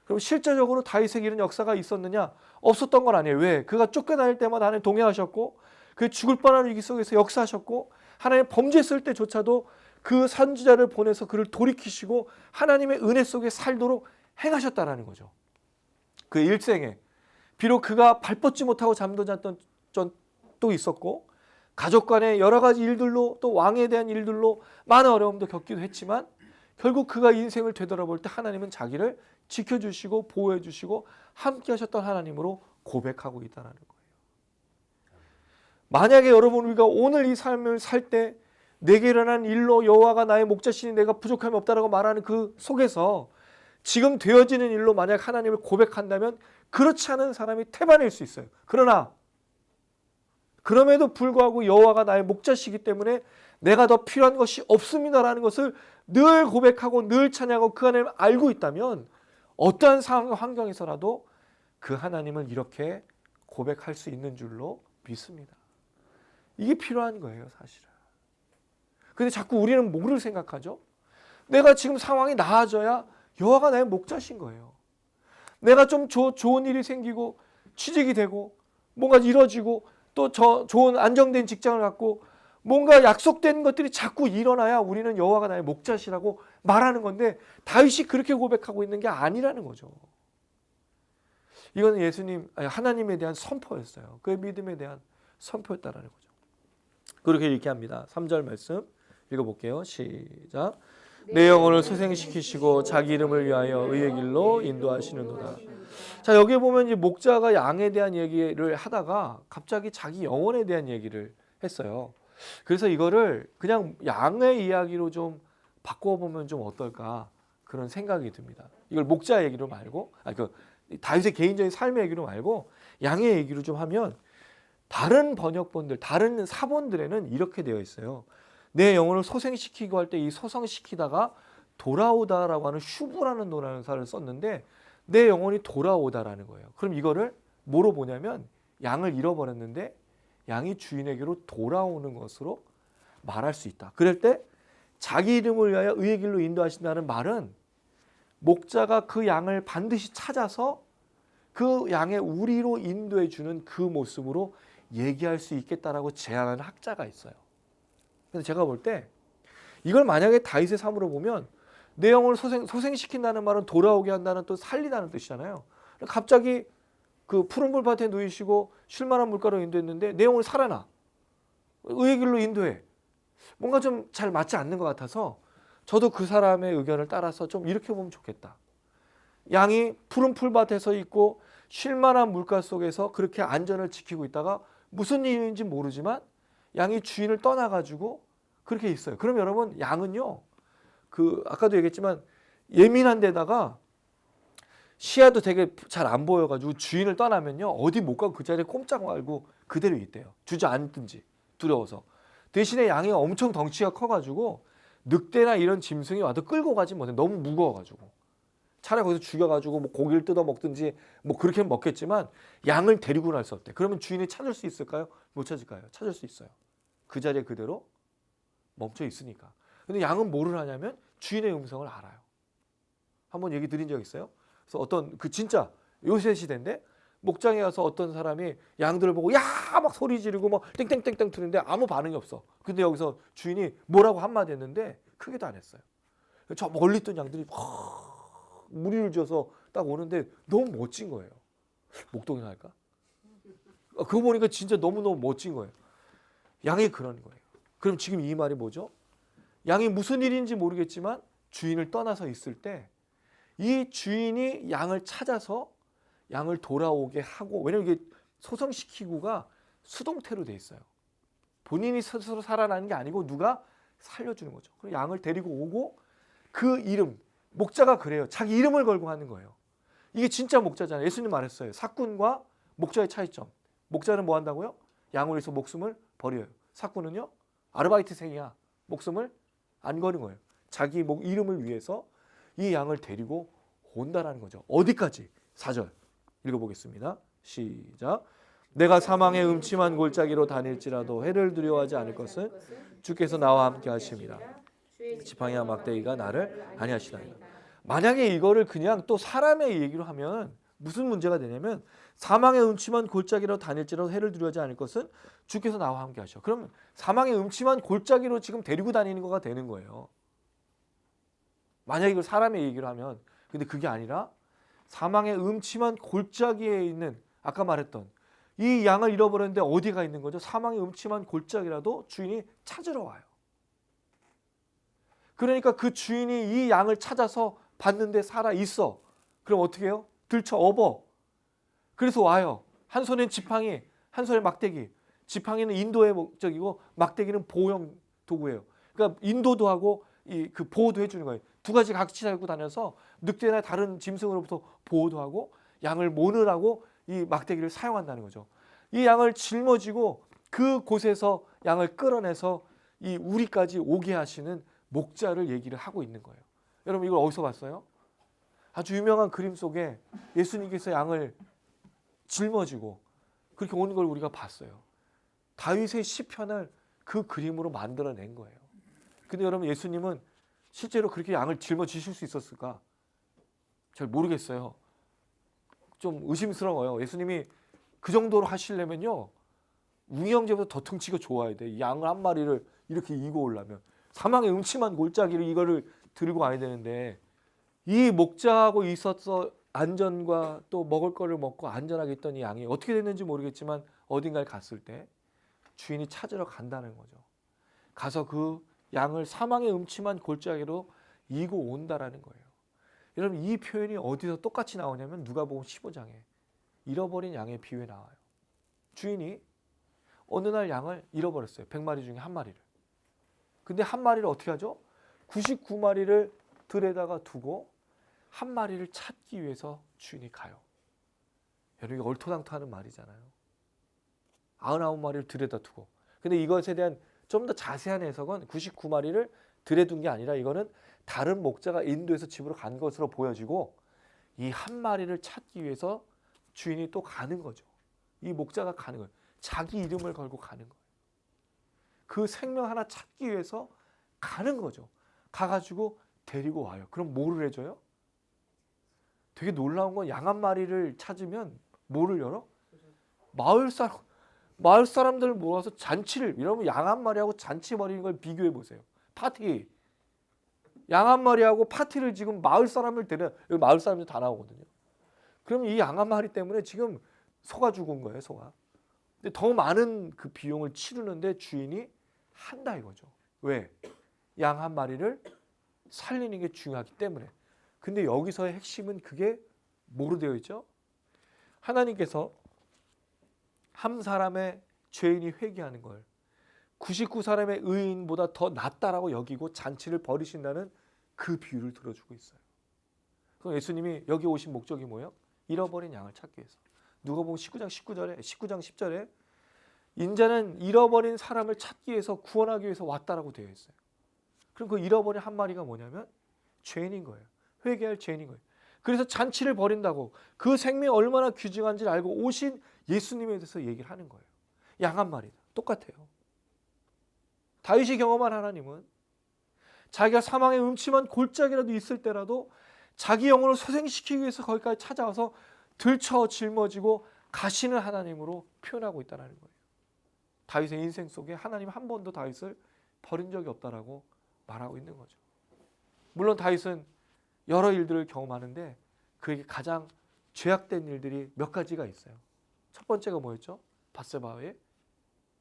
그럼 실제적으로 다윗에게 이런 역사가 있었느냐? 없었던 건 아니에요. 왜? 그가 쫓겨다닐 때마다 하나님 동행하셨고 그 죽을 뻔한 위기 속에서 역사하셨고 하나님 범죄했을 때조차도 그 선지자를 보내서 그를 돌이키시고 하나님의 은혜 속에 살도록 행하셨다라는 거죠. 그 일생에 비록 그가 발 뻗지 못하고 잠도 잤던 또 있었고 가족 간의 여러 가지 일들로 또 왕에 대한 일들로 많은 어려움도 겪기도 했지만 결국 그가 인생을 되돌아볼 때 하나님은 자기를 지켜주시고 보호해주시고 함께 하셨던 하나님으로 고백하고 있다는 거예요. 만약에 여러분 우리가 오늘 이 삶을 살 때 내게 일어난 일로 여호와가 나의 목자시니 내가 부족함이 없다라고 말하는 그 속에서 지금 되어지는 일로 만약 하나님을 고백한다면 그렇지 않은 사람이 태반일 수 있어요. 그러나 그럼에도 불구하고 여호와가 나의 목자시기 때문에 내가 더 필요한 것이 없습니다라는 것을 늘 고백하고 늘 찬양하고 그 하나님을 알고 있다면 어떠한 상황 환경에서라도 그 하나님을 이렇게 고백할 수 있는 줄로 믿습니다. 이게 필요한 거예요, 사실은. 근데 자꾸 우리는 뭐를 생각하죠? 내가 지금 상황이 나아져야 여호와가 나의 목자신 거예요. 내가 좀 좋은 일이 생기고 취직이 되고 뭔가 이루어지고 또 좋은 안정된 직장을 갖고 뭔가 약속된 것들이 자꾸 일어나야 우리는 여호와가 나의 목자시라고 말하는 건데 다윗이 그렇게 고백하고 있는 게 아니라는 거죠. 이거는 하나님에 대한 선포였어요. 그의 믿음에 대한 선포였다라는 거죠. 그렇게 이렇게 합니다. 3절 말씀 읽어볼게요. 시작. 내 영혼을 소생시키시고 자기 이름을 위하여 의의 길로 인도하시는도다. 자, 여기 보면 이제 목자가 양에 대한 얘기를 하다가 갑자기 자기 영혼에 대한 얘기를 했어요. 그래서 이거를 그냥 양의 이야기로 좀 바꿔보면 좀 어떨까 그런 생각이 듭니다. 이걸 목자 얘기로 말고, 다윗의 개인적인 삶의 얘기로 말고 양의 얘기로 좀 하면 다른 번역본들, 다른 사본들에는 이렇게 되어 있어요. 내 영혼을 소생시키고 할 때 이 소생시키다가 돌아오다라고 하는 슈브라는 동사를 썼는데 내 영혼이 돌아오다라는 거예요. 그럼 이거를 뭐로 보냐면 양을 잃어버렸는데 양이 주인에게로 돌아오는 것으로 말할 수 있다. 그럴 때 자기 이름을 위하여 의의 길로 인도하신다는 말은 목자가 그 양을 반드시 찾아서 그 양의 우리로 인도해 주는 그 모습으로 얘기할 수 있겠다라고 제안하는 학자가 있어요. 그래서 제가 볼 때 이걸 만약에 다윗의 삶으로 보면 내 영혼을 소생시킨다는 말은 돌아오게 한다는 또 살리다는 뜻이잖아요. 갑자기 그 푸른 불밭에 누이시고 쉴만한 물가로 인도했는데 내 영혼이 살아나. 의의 길로 인도해. 뭔가 좀 잘 맞지 않는 것 같아서 저도 그 사람의 의견을 따라서 좀 이렇게 보면 좋겠다. 양이 푸른 풀밭에서 있고 쉴만한 물가 속에서 그렇게 안전을 지키고 있다가 무슨 이유인지 모르지만 양이 주인을 떠나가지고 그렇게 있어요. 그럼 여러분 양은요, 아까도 얘기했지만 예민한 데다가 시야도 되게 잘 안 보여가지고 주인을 떠나면요 어디 못 가고 그 자리에 꼼짝 말고 그대로 있대요. 주저앉든지 두려워서. 대신에 양이 엄청 덩치가 커가지고 늑대나 이런 짐승이 와도 끌고 가지 못해. 너무 무거워가지고. 차라리 거기서 죽여가지고 뭐 고기를 뜯어 먹든지 뭐 그렇게 먹겠지만 양을 데리고 날 수 없대. 그러면 주인이 찾을 수 있을까요? 못 찾을까요? 찾을 수 있어요. 그 자리에 그대로 멈춰 있으니까. 근데 양은 뭐를 하냐면 주인의 음성을 알아요. 한번 얘기 드린 적 있어요? 그래서 어떤 진짜 요새 시대인데 목장에 가서 어떤 사람이 양들을 보고 야 막 소리 지르고 막 땡땡땡땡 트는데 아무 반응이 없어. 근데 여기서 주인이 뭐라고 한마디 했는데 크게도 안 했어요. 저 멀리 있던 양들이 막 무리를 지어서 딱 오는데 너무 멋진 거예요. 목동이나 할까? 그거 보니까 진짜 너무너무 멋진 거예요. 양이 그런 거예요. 그럼 지금 이 말이 뭐죠? 양이 무슨 일인지 모르겠지만 주인을 떠나서 있을 때 이 주인이 양을 찾아서 양을 돌아오게 하고, 왜냐면 이게 소성시키고가 수동태로 돼 있어요. 본인이 스스로 살아나는 게 아니고 누가 살려주는 거죠. 그럼 양을 데리고 오고 그 이름, 목자가 그래요. 자기 이름을 걸고 하는 거예요. 이게 진짜 목자잖아요. 예수님 말했어요. 사꾼과 목자의 차이점. 목자는 뭐 한다고요? 양을 위해서 목숨을 버려요. 사꾼은요? 아르바이트생이야. 목숨을 안 거는 거예요. 자기 이름을 위해서 이 양을 데리고 온다라는 거죠. 어디까지? 4절 읽어보겠습니다. 시작. 내가 사망의 음침한 골짜기로 다닐지라도 해를 두려워하지 않을 것은 주께서 나와 함께 하심이라. 지팡이와 막대기가 나를 안위하시나이다. 만약에 이거를 그냥 또 사람의 얘기로 하면 무슨 문제가 되냐면 사망의 음침한 골짜기로 다닐지라도 해를 두려워하지 않을 것은 주께서 나와 함께 하셔. 그럼 사망의 음침한 골짜기로 지금 데리고 다니는 거가 되는 거예요. 만약에 이걸 사람의 얘기로 하면. 근데 그게 아니라 사망의 음침한 골짜기에 있는 아까 말했던 이 양을 잃어버렸는데 어디가 있는 거죠? 사망의 음침한 골짜기라도 주인이 찾으러 와요. 그러니까 그 주인이 이 양을 찾아서 봤는데 살아 있어. 그럼 어떻게 해요? 들쳐 업어. 그래서 와요. 한 손엔 지팡이, 한 손에 막대기. 지팡이는 인도의 목적이고 막대기는 보호용 도구예요. 그러니까 인도도 하고 그 보호도 해주는 거예요. 두 가지 같이 달고 다녀서 늑대나 다른 짐승으로부터 보호도 하고 양을 모느라고 이 막대기를 사용한다는 거죠. 이 양을 짊어지고 그 곳에서 양을 끌어내서 이 우리까지 오게 하시는 목자를 얘기를 하고 있는 거예요. 여러분 이걸 어디서 봤어요? 아주 유명한 그림 속에 예수님께서 양을 짊어지고 그렇게 오는 걸 우리가 봤어요. 다윗의 시편을 그 그림으로 만들어낸 거예요. 근데 여러분 예수님은 실제로 그렇게 양을 짊어지실 수 있었을까? 잘 모르겠어요. 좀 의심스러워요. 예수님이 그 정도로 하시려면요, 웅이 형제보다 더 덩치가 좋아야 돼. 이 양을 한 마리를 이렇게 이고 오려면 사망의 음침한 골짜기를 이거를 들고 와야 되는데 이 목자하고 있었어 안전과 또 먹을 거를 먹고 안전하게 있던 이 양이 어떻게 됐는지 모르겠지만 어딘가에 갔을 때 주인이 찾으러 간다는 거죠. 가서 그 양을 사망의 음침한 골짜기로 이고 온다라는 거예요. 여러분 이 표현이 어디서 똑같이 나오냐면 누가복음 15장에 잃어버린 양의 비유에 나와요. 주인이 어느 날 양을 잃어버렸어요. 100마리 중에 한 마리를. 근데 한 마리를 어떻게 하죠? 99마리를 들에다가 두고 한 마리를 찾기 위해서 주인이 가요. 여러분 이게 얼토당토하는 말이잖아요. 99마리를 들에다 두고. 근데 이것에 대한 좀 더 자세한 해석은 99마리를 들에 둔 게 아니라 이거는 다른 목자가 인도해서 집으로 간 것으로 보여지고 이 한 마리를 찾기 위해서 주인이 또 가는 거죠. 이 목자가 가는 거예요. 자기 이름을 걸고 가는 거예요. 그 생명 하나 찾기 위해서 가는 거죠. 가가지고 데리고 와요. 그럼 뭐를 해줘요? 되게 놀라운 건 양 한 마리를 찾으면 뭐를 열어? 마을 사람들을 모아서 잔치를, 이러면 양 한 마리하고 잔치 벌이는 걸 비교해 보세요. 파티. 양 한 마리하고 파티를 지금 마을 사람을 여기 마을 사람들 다 나오거든요. 그럼 이 양 한 마리 때문에 지금 소가 죽은 거예요, 소가. 근데 더 많은 그 비용을 치르는데 주인이 한다 이거죠. 왜? 양 한 마리를 살리는 게 중요하기 때문에. 근데 여기서의 핵심은 그게 뭐로 되어 있죠? 하나님께서 한 사람의 죄인이 회개하는 걸 99사람의 의인보다 더 낫다라고 여기고 잔치를 벌이신다는 그 비유를 들어주고 있어요. 그럼 예수님이 여기 오신 목적이 뭐예요? 잃어버린 양을 찾기 위해서. 누가복음 19장 10절에 인자는 잃어버린 사람을 찾기 위해서 구원하기 위해서 왔다라고 되어 있어요. 그럼 그 잃어버린 한 마리가 뭐냐면 죄인인 거예요. 회개할 죄인인 거예요. 그래서 잔치를 벌인다고 그 생명이 얼마나 귀중한지를 알고 오신 예수님에 대해서 얘기를 하는 거예요. 양 한 마리 똑같아요. 다윗이 경험한 하나님은 자기가 사망의 음침한 골짜기라도 있을 때라도 자기 영혼을 소생시키기 위해서 거기까지 찾아와서 들쳐 짊어지고 가시는 하나님으로 표현하고 있다는 거예요. 다윗의 인생 속에 하나님 한 번도 다윗을 버린 적이 없다라고 말하고 있는 거죠. 물론 다윗은 여러 일들을 경험하는데 그에게 가장 죄악된 일들이 몇 가지가 있어요. 첫 번째가 뭐였죠? 밧세바와의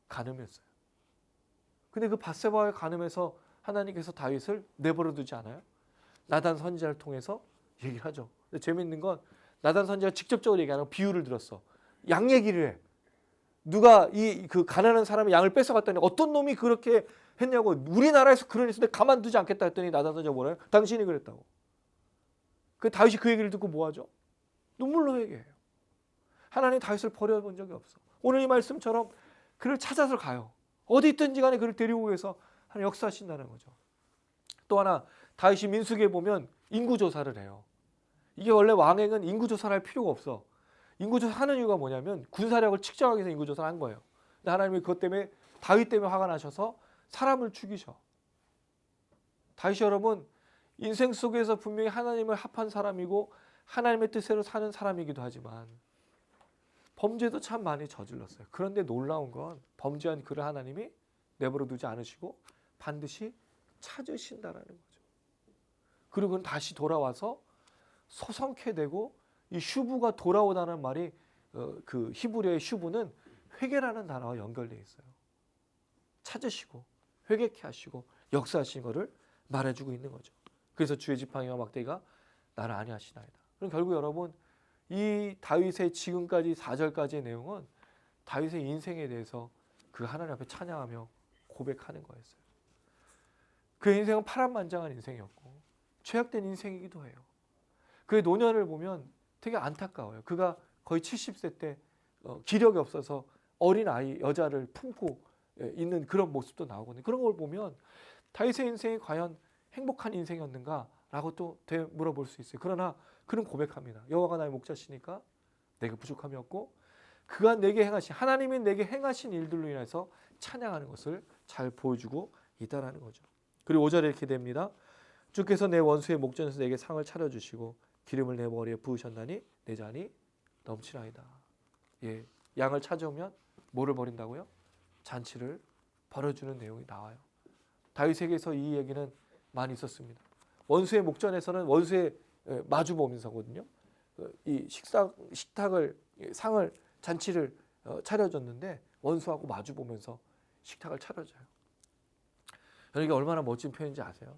간음이었어요. 근데 그 밧세바와의 간음에서 하나님께서 다윗을 내버려 두지 않아요. 나단 선지자를 통해서 얘기를 하죠. 근데 재밌는 건 나단 선지자가 직접적으로 얘기 안 하고 비유를 들었어. 양 얘기를 해. 누가 그 가난한 사람의 양을 뺏어갔더니 어떤 놈이 그렇게 했냐고. 우리나라에서 그런 일 있었는데 가만두지 않겠다 했더니 나단 선지자가 뭐래요? 당신이 그랬다고. 그 다윗이 그 얘기를 듣고 뭐 하죠? 눈물로 회개해요. 하나님 다윗을 버려본 적이 없어. 오늘 이 말씀처럼 그를 찾아서 가요. 어디 있든지 간에 그를 데리고 위해서 하나님 역사하신다는 거죠. 또 하나 다윗이 민수기에 보면 인구조사를 해요. 이게 원래 왕에는 인구조사를 할 필요가 없어. 인구조사 하는 이유가 뭐냐면 군사력을 측정하기 위해서 인구조사를 한 거예요. 근데 하나님이 그것 때문에 다윗 때문에 화가 나셔서 사람을 죽이셔. 다윗이 여러분 인생 속에서 분명히 하나님을 합한 사람이고 하나님의 뜻대로 사는 사람이기도 하지만 범죄도 참 많이 저질렀어요. 그런데 놀라운 건 범죄한 그를 하나님이 내버려 두지 않으시고 반드시 찾으신다라는 거죠. 그리고 그는 다시 돌아와서 소성케 되고 이 슈브가 돌아오다는 말이 그 히브리어의 슈브는 회개라는 단어와 연결되어 있어요. 찾으시고 회개케 하시고 역사하신 것을 말해주고 있는 거죠. 그래서 주의 지팡이와 막대기가 나를 안위하시나이다. 그럼 결국 여러분 이 다윗의 지금까지 4절까지의 내용은 다윗의 인생에 대해서 그 하나님 앞에 찬양하며 고백하는 거였어요. 그 인생은 파란만장한 인생이었고 죄악된 인생이기도 해요. 그의 노년을 보면 되게 안타까워요. 그가 거의 70세 때 기력이 없어서 어린 아이 여자를 품고 있는 그런 모습도 나오거든요. 그런 걸 보면 다윗의 인생이 과연 행복한 인생이었는가라고 또 물어볼 수 있어요. 그러나 그는 고백합니다. 여호와가 나의 목자시니까 내게 부족함이 없고 그가 내게 행하신 하나님이 내게 행하신 일들로 인해서 찬양하는 것을 잘 보여주고 있다라는 거죠. 그리고 5절에 이렇게 됩니다. 주께서 내 원수의 목전에서 내게 상을 차려주시고 기름을 내 머리에 부으셨나니 내 잔이 넘치나이다. 예, 양을 찾아오면 뭐를 벌인다고요? 잔치를 벌여주는 내용이 나와요. 다윗에게서 이 얘기는 많이 있었습니다. 원수의 목전에서는 원수의 마주 보면서거든요. 이 식탁을 상을 잔치를 차려줬는데 원수하고 마주 보면서 식탁을 차려줘요. 이게 얼마나 멋진 표현인지 아세요?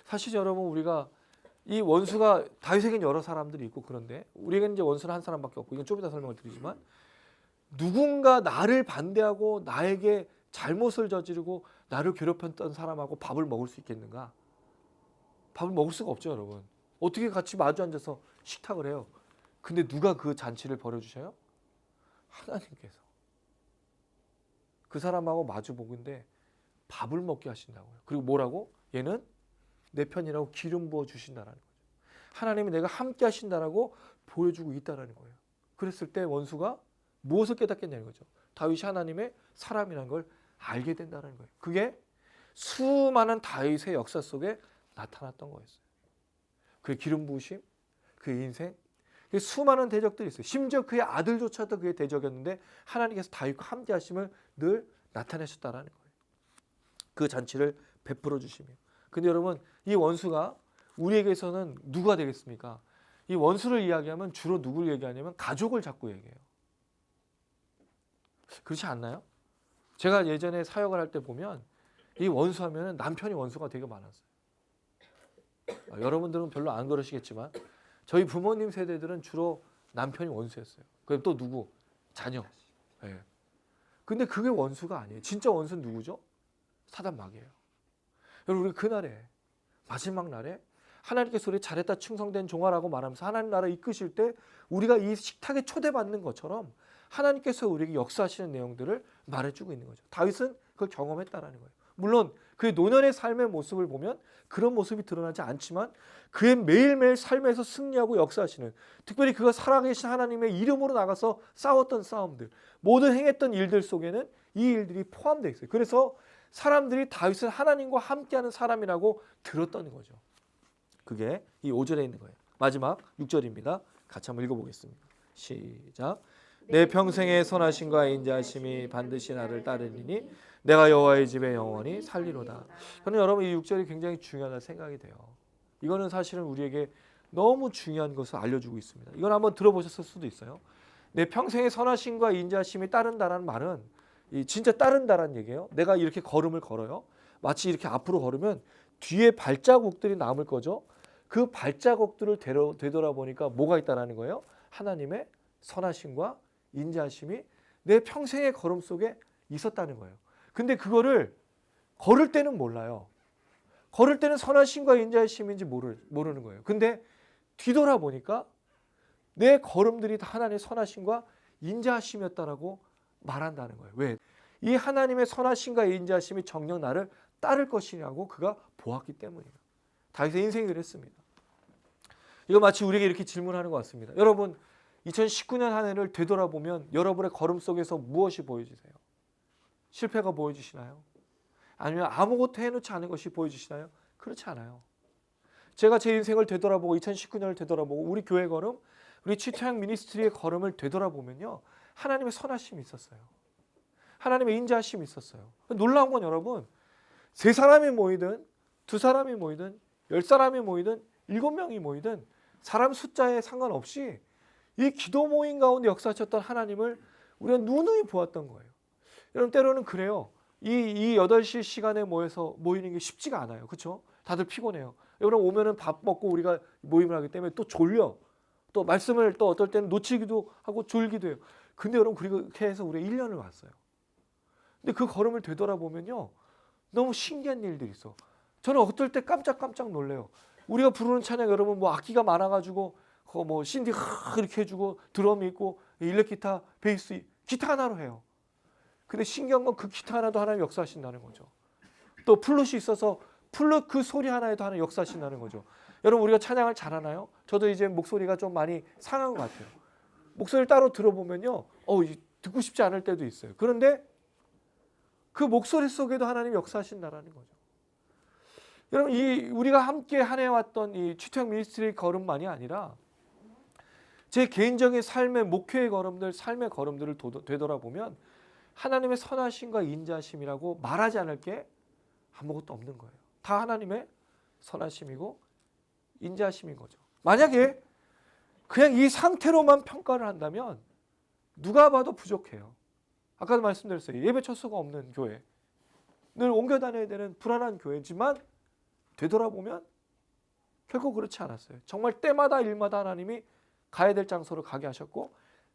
사실 여러분 우리가 이 원수가 다윗에게는 여러 사람들이 있고 그런데 우리에게는 이제 원수는 한 사람밖에 없고 이건 좀 이따 설명을 드리지만 누군가 나를 반대하고 나에게 잘못을 저지르고 나를 괴롭혔던 사람하고 밥을 먹을 수 있겠는가? 밥을 먹을 수가 없죠, 여러분. 어떻게 같이 마주 앉아서 식탁을 해요? 근데 누가 그 잔치를 벌여주셔요? 하나님께서. 그 사람하고 마주 보는데 밥을 먹게 하신다고요. 그리고 뭐라고? 얘는 내 편이라고 기름 부어 주신다라는 거죠. 하나님이 내가 함께 하신다라고 보여주고 있다라는 거예요. 그랬을 때 원수가 무엇을 깨닫겠냐는 거죠. 다윗이 하나님의 사람이라는 걸 알게 된다는 거예요. 그게 수많은 다윗의 역사 속에 나타났던 거였어요. 그의 기름 부으심, 그의 인생, 그의 수많은 대적들이 있어요. 심지어 그의 아들조차도 그의 대적이었는데 하나님께서 다윗과 함께 하심을 늘 나타내셨다라는 거예요. 그 잔치를 베풀어 주시며. 근데 여러분 이 원수가 우리에게서는 누가 되겠습니까? 이 원수를 이야기하면 주로 누구를 얘기하냐면 가족을 자꾸 얘기해요. 그렇지 않나요? 제가 예전에 사역을 할 때 보면 이 원수하면 남편이 원수가 되게 많았어요. 여러분들은 별로 안 그러시겠지만 저희 부모님 세대들은 주로 남편이 원수였어요. 그럼 또 누구? 자녀. 네. 근데 그게 원수가 아니에요. 진짜 원수는 누구죠? 사단 마귀예요. 여러분 우리 그날에 마지막 날에 하나님께서 우리 잘했다 충성된 종아라고 말하면서 하나님 나라 이끄실 때 우리가 이 식탁에 초대받는 것처럼 하나님께서 우리에게 역사하시는 내용들을 말해주고 있는 거죠. 다윗은 그걸 경험했다라는 거예요. 물론 그의 노년의 삶의 모습을 보면 그런 모습이 드러나지 않지만 그의 매일매일 삶에서 승리하고 역사하시는 특별히 그가 살아계신 하나님의 이름으로 나가서 싸웠던 싸움들 모든 행했던 일들 속에는 이 일들이 포함되어 있어요. 그래서 사람들이 다윗은 하나님과 함께하는 사람이라고 들었던 거죠. 그게 이 5절에 있는 거예요. 마지막 6절입니다. 같이 한번 읽어보겠습니다. 시작. 내 평생의 선하심과 인자하심이 반드시 나를 따르리니 내가 여호와의 집에 영원히 살리로다. 저는 여러분 이 6절이 굉장히 중요하다 생각이 돼요. 이거는 사실은 우리에게 너무 중요한 것을 알려주고 있습니다. 이건 한번 들어보셨을 수도 있어요. 내 평생의 선하심과 인자하심이 따른다라는 말은 진짜 따른다라는 얘기예요. 내가 이렇게 걸음을 걸어요. 마치 이렇게 앞으로 걸으면 뒤에 발자국들이 남을 거죠. 그 발자국들을 되돌아보니까 뭐가 있다라는 거예요? 하나님의 선하심과 인자하심이 내 평생의 걸음 속에 있었다는 거예요. 근데 그거를 걸을 때는 몰라요. 걸을 때는 선하심과 인자하심인지 모르는 거예요. 근데 뒤돌아보니까 내 걸음들이 다 하나님의 선하심과 인자하심이었다라고 말한다는 거예요. 왜? 이 하나님의 선하심과 인자하심이 정녕 나를 따를 것이라고 그가 보았기 때문이에요. 다윗의 인생이 그랬습니다. 이거 마치 우리에게 이렇게 질문하는 것 같습니다. 여러분 2019년 한 해를 되돌아보면 여러분의 걸음 속에서 무엇이 보여지세요? 실패가 보여지시나요? 아니면 아무것도 해놓지 않은 것이 보여지시나요? 그렇지 않아요. 제가 제 인생을 되돌아보고 2019년을 되돌아보고 우리 교회 걸음, 우리 치토양 미니스트리의 걸음을 되돌아보면요. 하나님의 선하심이 있었어요. 하나님의 인자하심이 있었어요. 놀라운 건 여러분 3사람이 모이든 2사람이 모이든 10사람이 모이든 7명이 모이든 사람 숫자에 상관없이 이 기도 모임 가운데 역사하셨던 하나님을 우리가 누누이 보았던 거예요. 여러분 때로는 그래요. 이 8시 시간에 모이는 게 쉽지가 않아요. 그렇죠? 다들 피곤해요. 여러분 오면은 밥 먹고 우리가 모임을 하기 때문에 또 졸려. 또 말씀을 또 어떨 때는 놓치기도 하고 졸기도 해요. 근데 여러분 그렇게 해서 우리가 1년을 왔어요. 근데 그 걸음을 되돌아보면요. 너무 신기한 일들이 있어. 저는 어떨 때 깜짝깜짝 놀래요. 우리가 부르는 찬양 여러분 뭐 악기가 많아가지고 뭐 신디 이렇게 해주고 드럼이 있고 일렉 기타, 베이스, 기타 하나로 해요. 근데 신기한 건 그 기타 하나도 하나님 역사하신다는 거죠. 또 플룻이 있어서 플룻 그 소리 하나에도 하나님 역사하신다는 거죠. 여러분 우리가 찬양을 잘하나요? 저도 이제 목소리가 좀 많이 상한 것 같아요. 목소리를 따로 들어보면요. 듣고 싶지 않을 때도 있어요. 그런데 그 목소리 속에도 하나님 역사하신다라는 거죠. 여러분 우리가 함께 한 해 왔던 이 치토양 미니스트리 걸음만이 아니라 제 개인적인 삶의 목회의 걸음들, 삶의 걸음들을 되돌아보면 하나님의 선하심과 인자심이라고 말하지 않을 게 아무것도 없는 거예요. 다 하나님의 선하심이고 인자심인 거죠. 만약에 그냥 이 상태로만 평가를 한다면 누가 봐도 부족해요. 아까도 말씀드렸어요. 예배 첫수가 없는 교회, 늘 옮겨 다녀야 되는 불안한 교회지만 되돌아보면 결코 그렇지 않았어요. 정말 때마다 일마다 하나님이 가야 될 장소로 가게 하셨고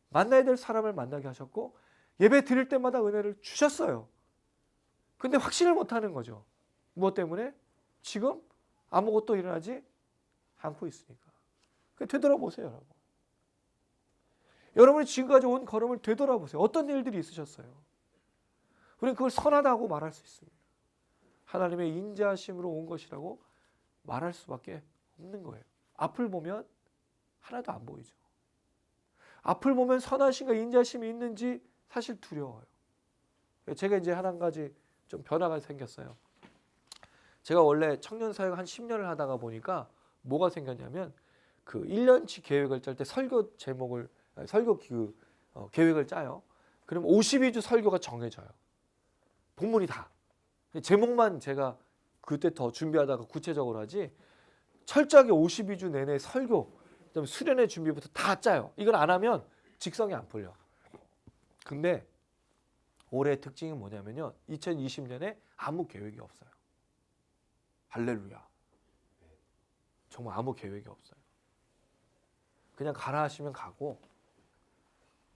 만나야 될 사람을 만나게 하셨고 예배 드릴 때마다 은혜를 주셨어요. 근데 확신을 못하는 거죠. 무엇 때문에? 지금 아무것도 일어나지 않고 있으니까. 되돌아보세요, 여러분. 여러분이 지금까지 온 걸음을 되돌아보세요. 어떤 일들이 있으셨어요? 우리는 그걸 선하다고 말할 수 있습니다. 하나님의 인자하심으로 온 것이라고 말할 수밖에 없는 거예요. 앞을 보면 하나도 안 보이죠. 앞을 보면 선하심과 인자심이 있는지 사실 두려워요. 제가 이제 한 가지 좀 변화가 생겼어요. 제가 원래 청년 사역 한 10년을 하다가 보니까 뭐가 생겼냐면 그 1년치 계획을 짤 때 설교 제목을 계획을 짜요. 그럼 52주 설교가 정해져요. 본문이 다. 제목만 제가 그때 더 준비하다가 구체적으로 하지 철저하게 52주 내내 설교, 그다음에 수련회 준비부터 다 짜요. 이걸 안 하면 직성이 안 풀려. 근데 올해의 특징이 뭐냐면요. 2020년에 아무 계획이 없어요. 할렐루야. 정말 아무 계획이 없어요. 그냥 가라 하시면 가고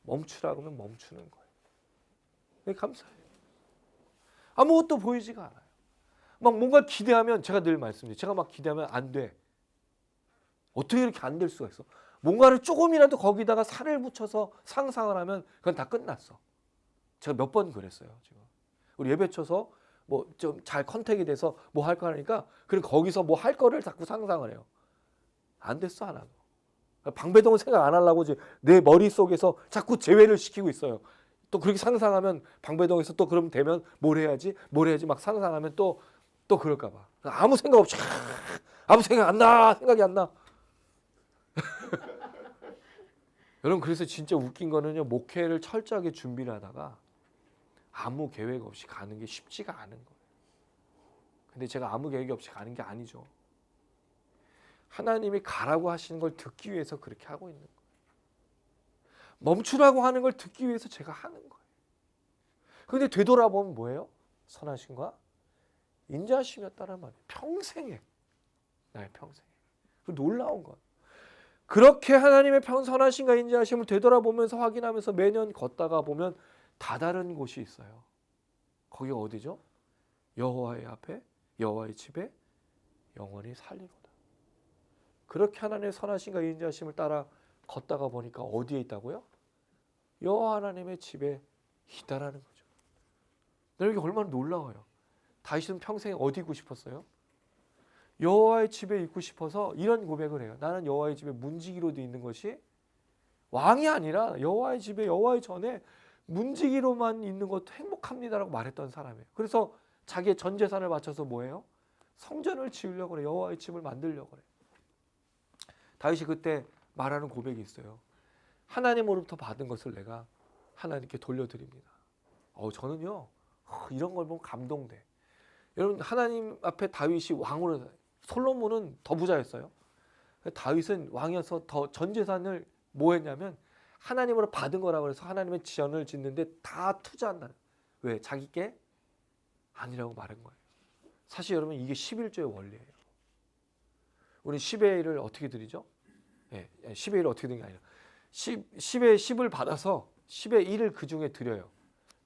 멈추라고 하면 멈추는 거예요. 네, 감사해요. 아무것도 보이지가 않아요. 막 뭔가 기대하면 제가 늘 말씀드려요. 제가 막 기대하면 안 돼. 어떻게 이렇게 안 될 수가 있어? 뭔가를 조금이라도 거기다가 살을 붙여서 상상을 하면 그건 다 끝났어. 제가 몇 번 그랬어요. 지금 우리 예배 쳐서 뭐 좀 잘 컨택이 돼서 뭐 할 거 하니까 그럼 거기서 뭐 할 거를 자꾸 상상을 해요. 안 됐어 하나도. 방배동은 생각 안 하려고 내 머릿속에서 자꾸 제외를 시키고 있어요. 또 그렇게 상상하면 방배동에서 또 그럼 되면 뭘 해야지 막 상상하면 또 그럴까 봐. 아무 생각 없이 아무 생각 안 나. 생각이 안 나. 여러분 그래서 진짜 웃긴 거는요. 목회를 철저하게 준비를 하다가 아무 계획 없이 가는 게 쉽지가 않은 거예요. 근데 제가 아무 계획이 없이 가는 게 아니죠. 하나님이 가라고 하시는 걸 듣기 위해서 그렇게 하고 있는 거예요. 멈추라고 하는 걸 듣기 위해서 제가 하는 거예요. 그런데 되돌아보면 뭐예요? 선하심과 인자하심이었다는 말이에요. 평생에. 나의 평생에. 그 놀라운 건. 그렇게 하나님의 선하심과 인자하심을 되돌아보면서 확인하면서 매년 걷다가 보면 다다른 곳이 있어요. 거기가 어디죠? 여호와의 앞에, 여호와의 집에 영원히 살리로다. 그렇게 하나님의 선하심과 인자하심을 따라 걷다가 보니까 어디에 있다고요? 여호와 하나님의 집에 있다라는 거죠. 여기 얼마나 놀라워요. 다윗은 평생 어디 있고 싶었어요? 여호와의 집에 있고 싶어서 이런 고백을 해요. 나는 여호와의 집에 문지기로도 있는 것이 왕이 아니라 여호와의 집에 여호와의 전에 문지기로만 있는 것도 행복합니다라고 말했던 사람이에요. 그래서 자기의 전 재산을 바쳐서 뭐예요? 성전을 지으려고 그래. 여호와의 집을 만들려고 그래. 다윗이 그때 말하는 고백이 있어요. 하나님으로부터 받은 것을 내가 하나님께 돌려드립니다. 저는요 이런 걸 보면 감동돼. 여러분 하나님 앞에 다윗이 왕으로, 솔로몬은 더 부자였어요. 다윗은 왕이어서 더 전 재산을 뭐 했냐면 하나님으로 받은 거라고 해서 하나님의 지연을 짓는데 다 투자한다는. 왜? 자기께 아니라고 말한 거예요. 사실 여러분 이게 11조의 원리예요. 우리 10의 1을 어떻게 드리죠? 10의 1을 어떻게 드리는 게 아니라 10의 10을 받아서 10의 1을 그 중에 드려요.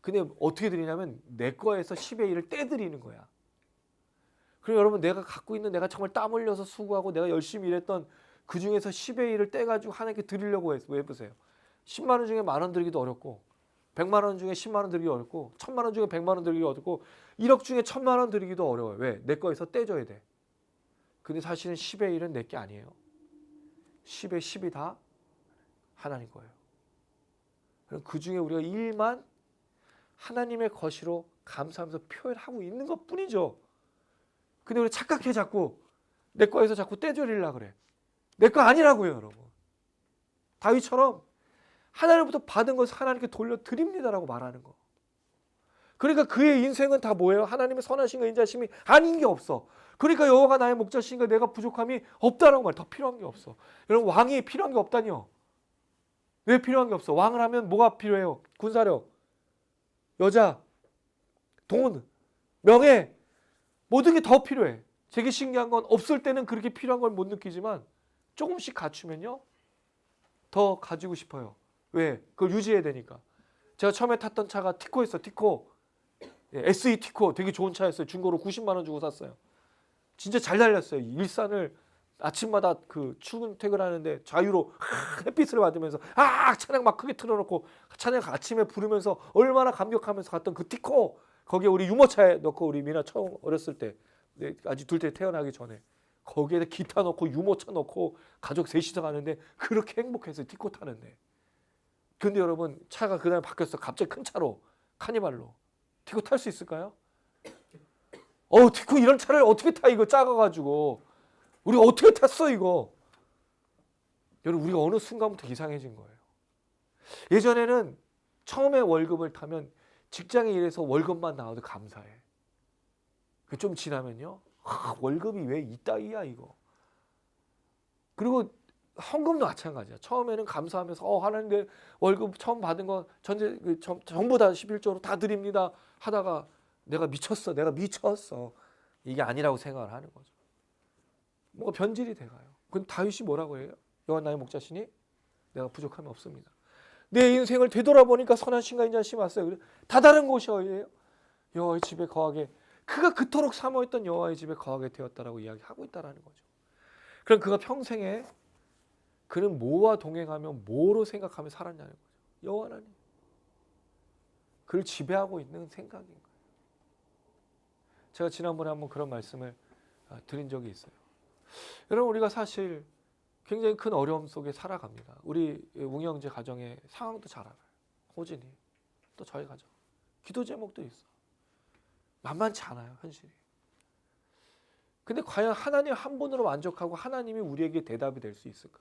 근데 어떻게 드리냐면 내 거에서 10의 1을 떼드리는 거야. 그럼 여러분 내가 갖고 있는, 내가 정말 땀 흘려서 수고하고 내가 열심히 일했던 그 중에서 10의 1을 떼가지고 하나님께 드리려고 해보세요. 10만 원 중에 만 원 드리기도 어렵고 100만 원 중에 10만 원 드리기 어렵고 1000만 원 중에 100만 원 드리기 어렵고 1억 중에 1000만 원 드리기도 어려워요. 왜? 내 거에서 떼줘야 돼. 근데 사실은 10의 1은 내 게 아니에요. 10의 10이 다 하나님 거예요. 그 중에 우리가 1만 하나님의 것으로 감사하면서 표현하고 있는 것 뿐이죠. 근데 우리 착각해 자꾸 내 거에서 자꾸 떼주리려고 그래. 내 거 아니라고요, 여러분. 다윗처럼 하나님부터 받은 것을 하나님께 돌려드립니다라고 말하는 거. 그러니까 그의 인생은 다 뭐예요? 하나님의 선하신과 인자심이 아닌 게 없어. 그러니까 여호와가 나의 목자시니까 내가 부족함이 없다라고 말해. 더 필요한 게 없어. 여러분 왕이 필요한 게 없다니요. 왜 필요한 게 없어? 왕을 하면 뭐가 필요해요? 군사력, 여자, 돈, 명예, 모든 게 더 필요해. 되게 신기한 건 없을 때는 그렇게 필요한 걸 못 느끼지만 조금씩 갖추면요 더 가지고 싶어요. 왜? 그걸 유지해야 되니까. 제가 처음에 탔던 차가 티코였어. 티코. SE 티코 되게 좋은 차였어요. 중고로 90만 원 주고 샀어요. 진짜 잘 달렸어요. 일산을 아침마다 그 출퇴근하는데 자유로 햇빛을 받으면서 차량 막 크게 틀어놓고 차량 아침에 부르면서 얼마나 감격하면서 갔던 그 티코. 거기에 우리 유모차에 넣고 우리 미나 처음 어렸을 때 아직 둘째 태어나기 전에 거기에 기타 넣고 유모차 넣고 가족 셋이서 가는데 그렇게 행복했어요. 티코 타는데. 근데 여러분 차가 그다음에 바뀌었어. 갑자기 큰 차로 카니발로. 티코 탈 수 있을까요? 티코 이런 차를 어떻게 타 이거 작아가지고. 우리가 어떻게 탔어 이거. 여러분 우리가 어느 순간부터 이상해진 거예요. 예전에는 처음에 월급을 타면 직장에 일해서 월급만 나와도 감사해. 좀 지나면요. 월급이 왜 이따위야 이거. 그리고 헌금도 마찬가지야. 처음에는 감사하면서 하나님 내 월급 처음 받은 거 전부 다 11조로 다 드립니다 하다가 내가 미쳤어. 이게 아니라고 생각을 하는 거죠. 뭔가 변질이 돼가요. 근데 다윗이 뭐라고 해요? 여호와 나의 목자시니 내가 부족함이 없습니다. 내 인생을 되돌아보니까 선한 신과 인자심이 왔어요. 다 다른 곳이 어디예요? 여호와의 집에 거하게. 그가 그토록 사모했던 여호와의 집에 거하게 되었다라고 이야기하고 있다라는 거죠. 그럼 그가 평생에 그는 뭐와 동행하며 뭐로 생각하며 살았냐는 거죠. 여호와 하나님. 그를 지배하고 있는 생각인 거예요. 제가 지난번에 한번 그런 말씀을 드린 적이 있어요. 여러분 우리가 사실 굉장히 큰 어려움 속에 살아갑니다. 우리 웅이 형제 가정의 상황도 잘 알아요. 호진이 또 저희 가정 기도 제목도 있어. 만만치 않아요 현실이. 근데 과연 하나님 한 분으로 만족하고 하나님이 우리에게 대답이 될 수 있을까?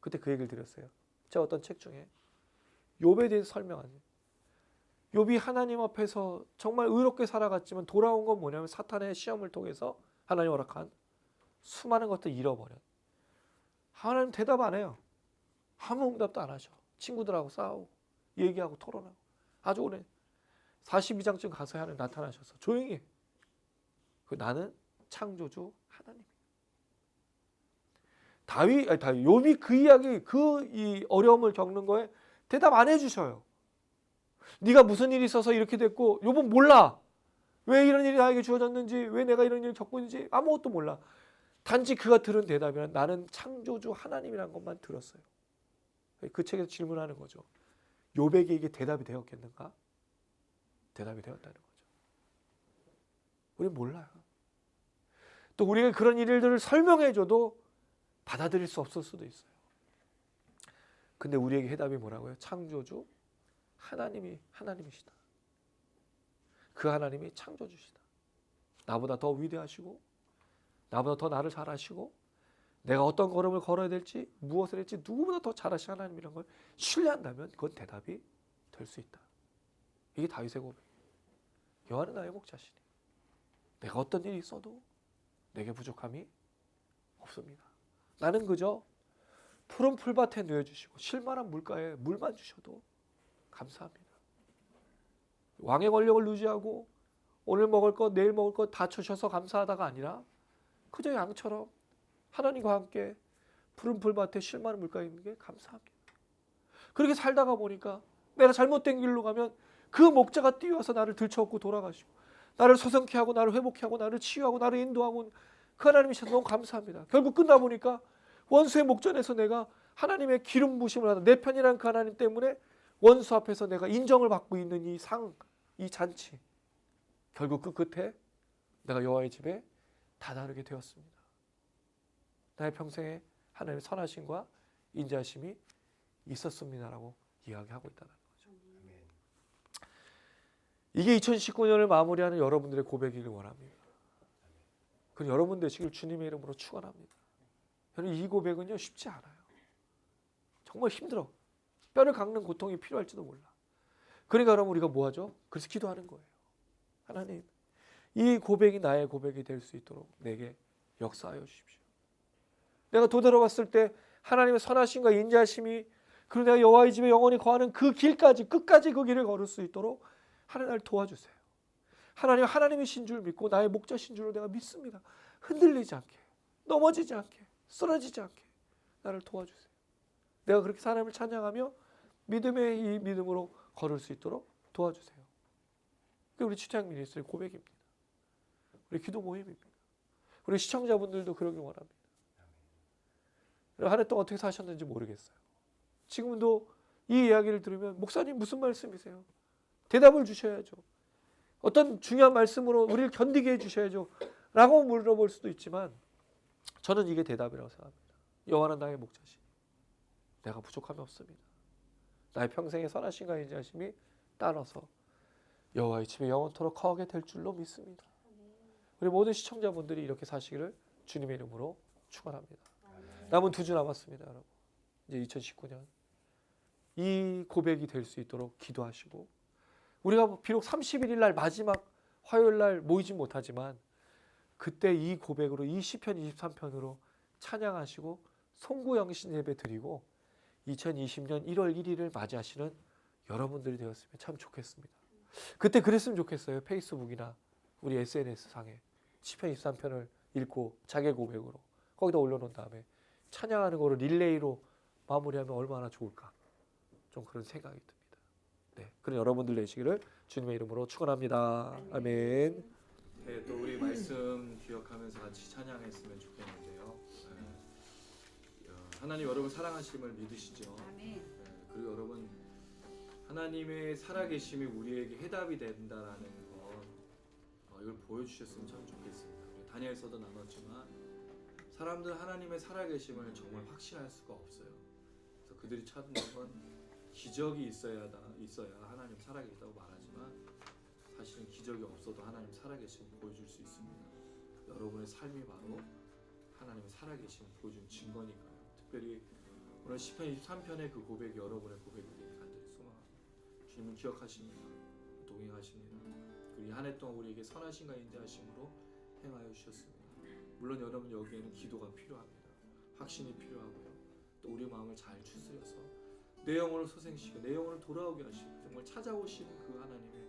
그때 그 얘기를 드렸어요. 제가 어떤 책 중에 욥에 대해서 설명하는 욥이 하나님 앞에서 정말 의롭게 살아갔지만 돌아온 건 뭐냐면 사탄의 시험을 통해서 하나님 허락한 수많은 것들 잃어버려. 하나님 대답 안 해요. 아무 응답도 안 하셔. 친구들하고 싸우고 얘기하고 토론하고 아주 오래 42장쯤 가서 하나님 나타나셔서 조용히 해. 나는 창조주 하나님. 욥이 그 이야기 이 어려움을 겪는 거에 대답 안 해주셔요. 네가 무슨 일이 있어서 이렇게 됐고 욥은 몰라. 왜 이런 일이 나에게 주어졌는지 왜 내가 이런 일을 겪고 있는지 아무것도 몰라. 단지 그가 들은 대답이란 나는 창조주 하나님이라는 것만 들었어요. 그 책에서 질문하는 거죠. 욥에게 이게 대답이 되었겠는가? 대답이 되었다는 거죠. 우리는 몰라요. 또 우리가 그런 일들을 설명해줘도 받아들일 수 없을 수도 있어요. 근데 우리에게 해답이 뭐라고요? 창조주 하나님이 하나님이시다. 그 하나님이 창조주시다. 나보다 더 위대하시고 나보다 더 나를 잘 아시고 내가 어떤 걸음을 걸어야 될지 무엇을 할지 누구보다 더 잘 아시는 하나님이라는 걸 신뢰한다면 그건 대답이 될 수 있다. 이게 다윗의 고백이에요. 여호와는 나의 목자시니 내가 어떤 일이 있어도 내게 부족함이 없습니다. 나는 그저 푸른 풀밭에 누워주시고 실만한 물가에 물만 주셔도 감사합니다. 왕의 권력을 유지하고 오늘 먹을 것 내일 먹을 것 다 주셔서 감사하다가 아니라 그저 양처럼 하나님과 함께 푸른 풀밭에 실만한 물가에 있는 게 감사합니다. 그렇게 살다가 보니까 내가 잘못된 길로 가면 그 목자가 뛰어와서 나를 들쳐업고 돌아가시고 나를 소성케 하고 나를 회복케 하고 나를 치유하고 나를 인도하고 그 하나님이셔서 너무 감사합니다. 결국 끝나보니까 원수의 목전에서 내가 하나님의 기름 부심을 하다 내 편이란 그 하나님 때문에 원수 앞에서 내가 인정을 받고 있는 이 상, 이 잔치 결국 그 끝에 내가 여호와의 집에 다다르게 되었습니다. 나의 평생에 하나님의 선하심과 인자하심이 있었습니다라고 이야기하고 있다는 거죠. 이게 2019년을 마무리하는 여러분들의 고백이길 원합니다. 그럼 여러분 되시길 주님의 이름으로 축원합니다. 여러분 이 고백은요 쉽지 않아요. 정말 힘들어. 뼈를 깎는 고통이 필요할지도 몰라. 그러니까 그럼 우리가 뭐 하죠? 그래서 기도하는 거예요. 하나님, 이 고백이 나의 고백이 될 수 있도록 내게 역사하여 주십시오. 내가 도달해봤을 때 하나님의 선하심과 인자하심이 그리고 내가 여호와의 집에 영원히 거하는 그 길까지 끝까지 그 길을 걸을 수 있도록 하나님 나를 도와주세요. 하나님 하나님이신 줄 믿고 나의 목자신 줄로 내가 믿습니다. 흔들리지 않게, 넘어지지 않게, 쓰러지지 않게 나를 도와주세요. 내가 그렇게 하나님을 찬양하며 믿음의 이 믿음으로 걸을 수 있도록 도와주세요. 그게 우리 취창 미니스트리 고백입니다. 우리 기도 모임입니다. 우리 시청자분들도 그러길 원합니다. 한 해 동안 어떻게 사셨는지 모르겠어요. 지금도 이 이야기를 들으면 목사님 무슨 말씀이세요? 대답을 주셔야죠. 어떤 중요한 말씀으로 우리를 견디게 해주셔야죠. 라고 물어볼 수도 있지만 저는 이게 대답이라고 생각합니다. 여호와는 나의 목자시니 내가 부족함이 없습니다. 나의 평생의 선하심과 인자하심이 따라서 여호와의 집에 영원토록 거하게 될 줄로 믿습니다. 우리 모든 시청자분들이 이렇게 사시기를 주님의 이름으로 축원합니다. 남은 2주 남았습니다, 여러분. 이제 2019년 이 고백이 될 수 있도록 기도하시고 우리가 비록 31일 날 마지막 화요일 날 모이지 못하지만 그때 이 고백으로 이 시편 23편으로 찬양하시고 송구영신 예배 드리고 2020년 1월 1일을 맞이하시는 여러분들이 되었으면 참 좋겠습니다. 그때 그랬으면 좋겠어요. 페이스북이나 우리 SNS 상에 시편 23편을 읽고 자기 고백으로 거기다 올려놓은 다음에 찬양하는 거로 릴레이로 마무리하면 얼마나 좋을까. 좀 그런 생각이 듭니다. 네, 그런 여러분들 되시기를 주님의 이름으로 축원합니다. 아멘. 네, 또 우리 말씀 기억하면서 같이 찬양했으면 좋겠는데요. 하나님 여러분 사랑하심을 믿으시죠? 아멘. 그리고 여러분 하나님의 살아계심이 우리에게 해답이 된다라는 것 이걸 보여주셨으면 참 좋겠습니다. 우리 다니엘서도 나눴지만 사람들은 하나님의 살아계심을 정말 확신할 수가 없어요. 그래서 그들이 찾는 건 기적이 있어야 하나님 살아계시다고 말하지만 사실은 기적이 없어도 하나님 살아계심을 보여줄 수 있습니다. 여러분의 삶이 바로 하나님의 살아계심을 보여준 증거니까요. 특별히 오늘 시편 23편의 그 고백이 여러분의 고백이 되길 간절히 소망합니다. 주님은 기억하십니다. 동행하십니다. 그리고 한 해 동안 우리에게 선하심과 인자하심으로 행하여 주셨습니다. 물론 여러분 여기에는 기도가 필요합니다. 확신이 필요하고요. 또 우리 마음을 잘 추스려서 내 영혼을 소생시키고 내 영혼을 돌아오게 하시고 정말 찾아오시는 그 하나님의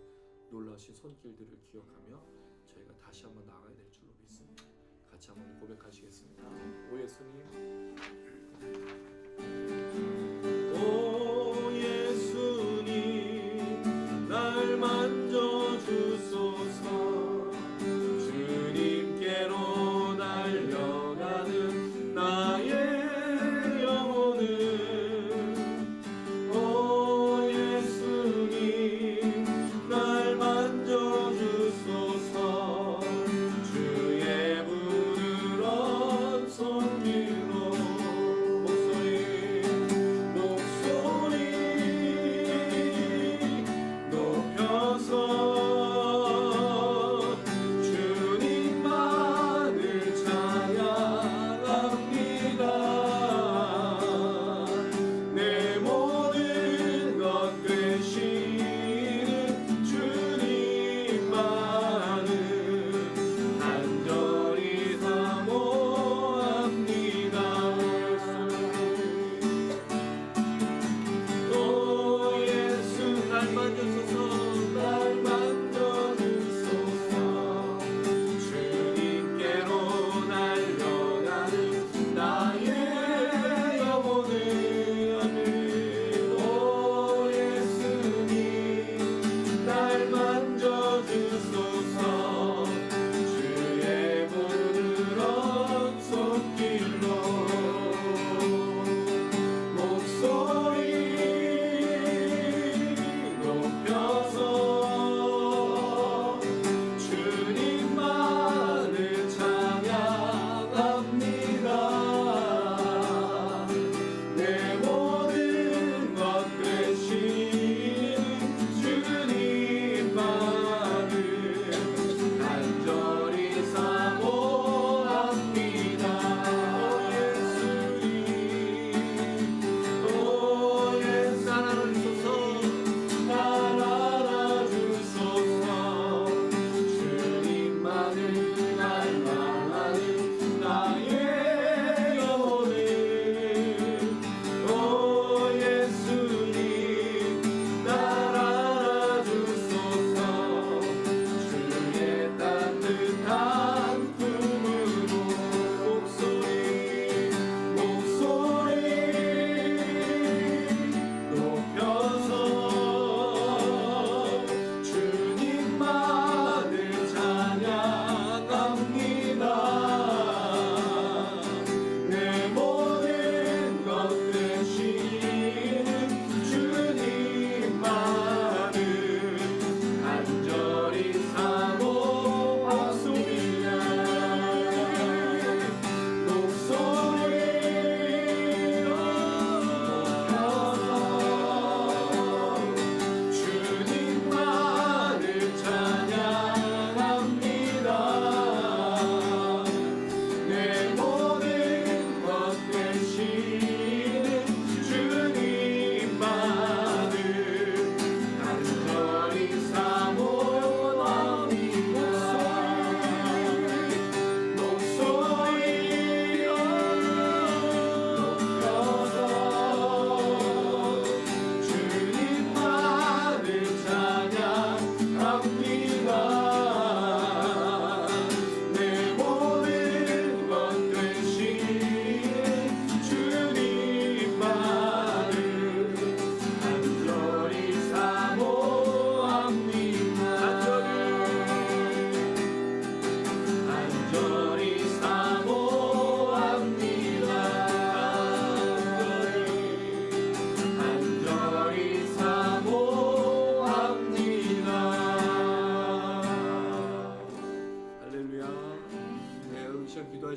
놀라우신 손길들을 기억하며 저희가 다시 한번 나가야 될 줄로 믿습니다. 같이 한번 고백하시겠습니다. 오 예수님, 오 예수님 날 만져주소서. 주님께로 달려가는 나의 영혼은 오 예수님 날 만져주소서. 주의 부드러운 손길로 목소리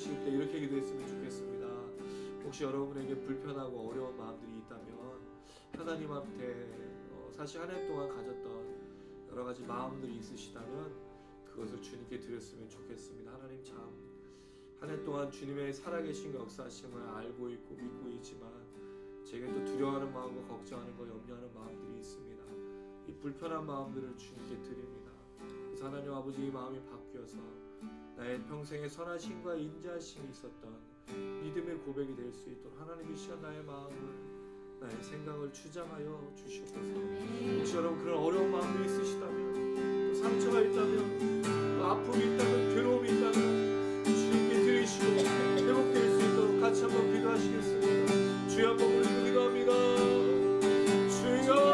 기도하실 때 이렇게 기도했으면 좋겠습니다. 혹시 여러분에게 불편하고 어려운 마음들이 있다면 하나님한테 사실 한 해 동안 가졌던 여러 가지 마음들이 있으시다면 그것을 주님께 드렸으면 좋겠습니다. 하나님 참 한 해 동안 주님의 살아계신 역사하심을 알고 있고 믿고 있지만 제게 또 두려워하는 마음과 걱정하는 거 염려하는 마음들이 있습니다. 이 불편한 마음들을 주님께 드립니다. 그래서 하나님 아버지 이 마음이 바뀌어서 나의 평생의 선하심과 인자하심이 있었던 믿음의 고백이 될 수 있도록 하나님 이 시간 나의 마음을 나의 생각을 주장하여 주시옵소서. 혹시 여러분 그런 어려운 마음이 있으시다면 또 상처가 있다면 또 아픔이 있다면 괴로움이 있다면 주님께 드리시고 회복될 수 있도록 같이 한번 기도하시겠습니다. 주여 한번 부르고 기도합니다. 주여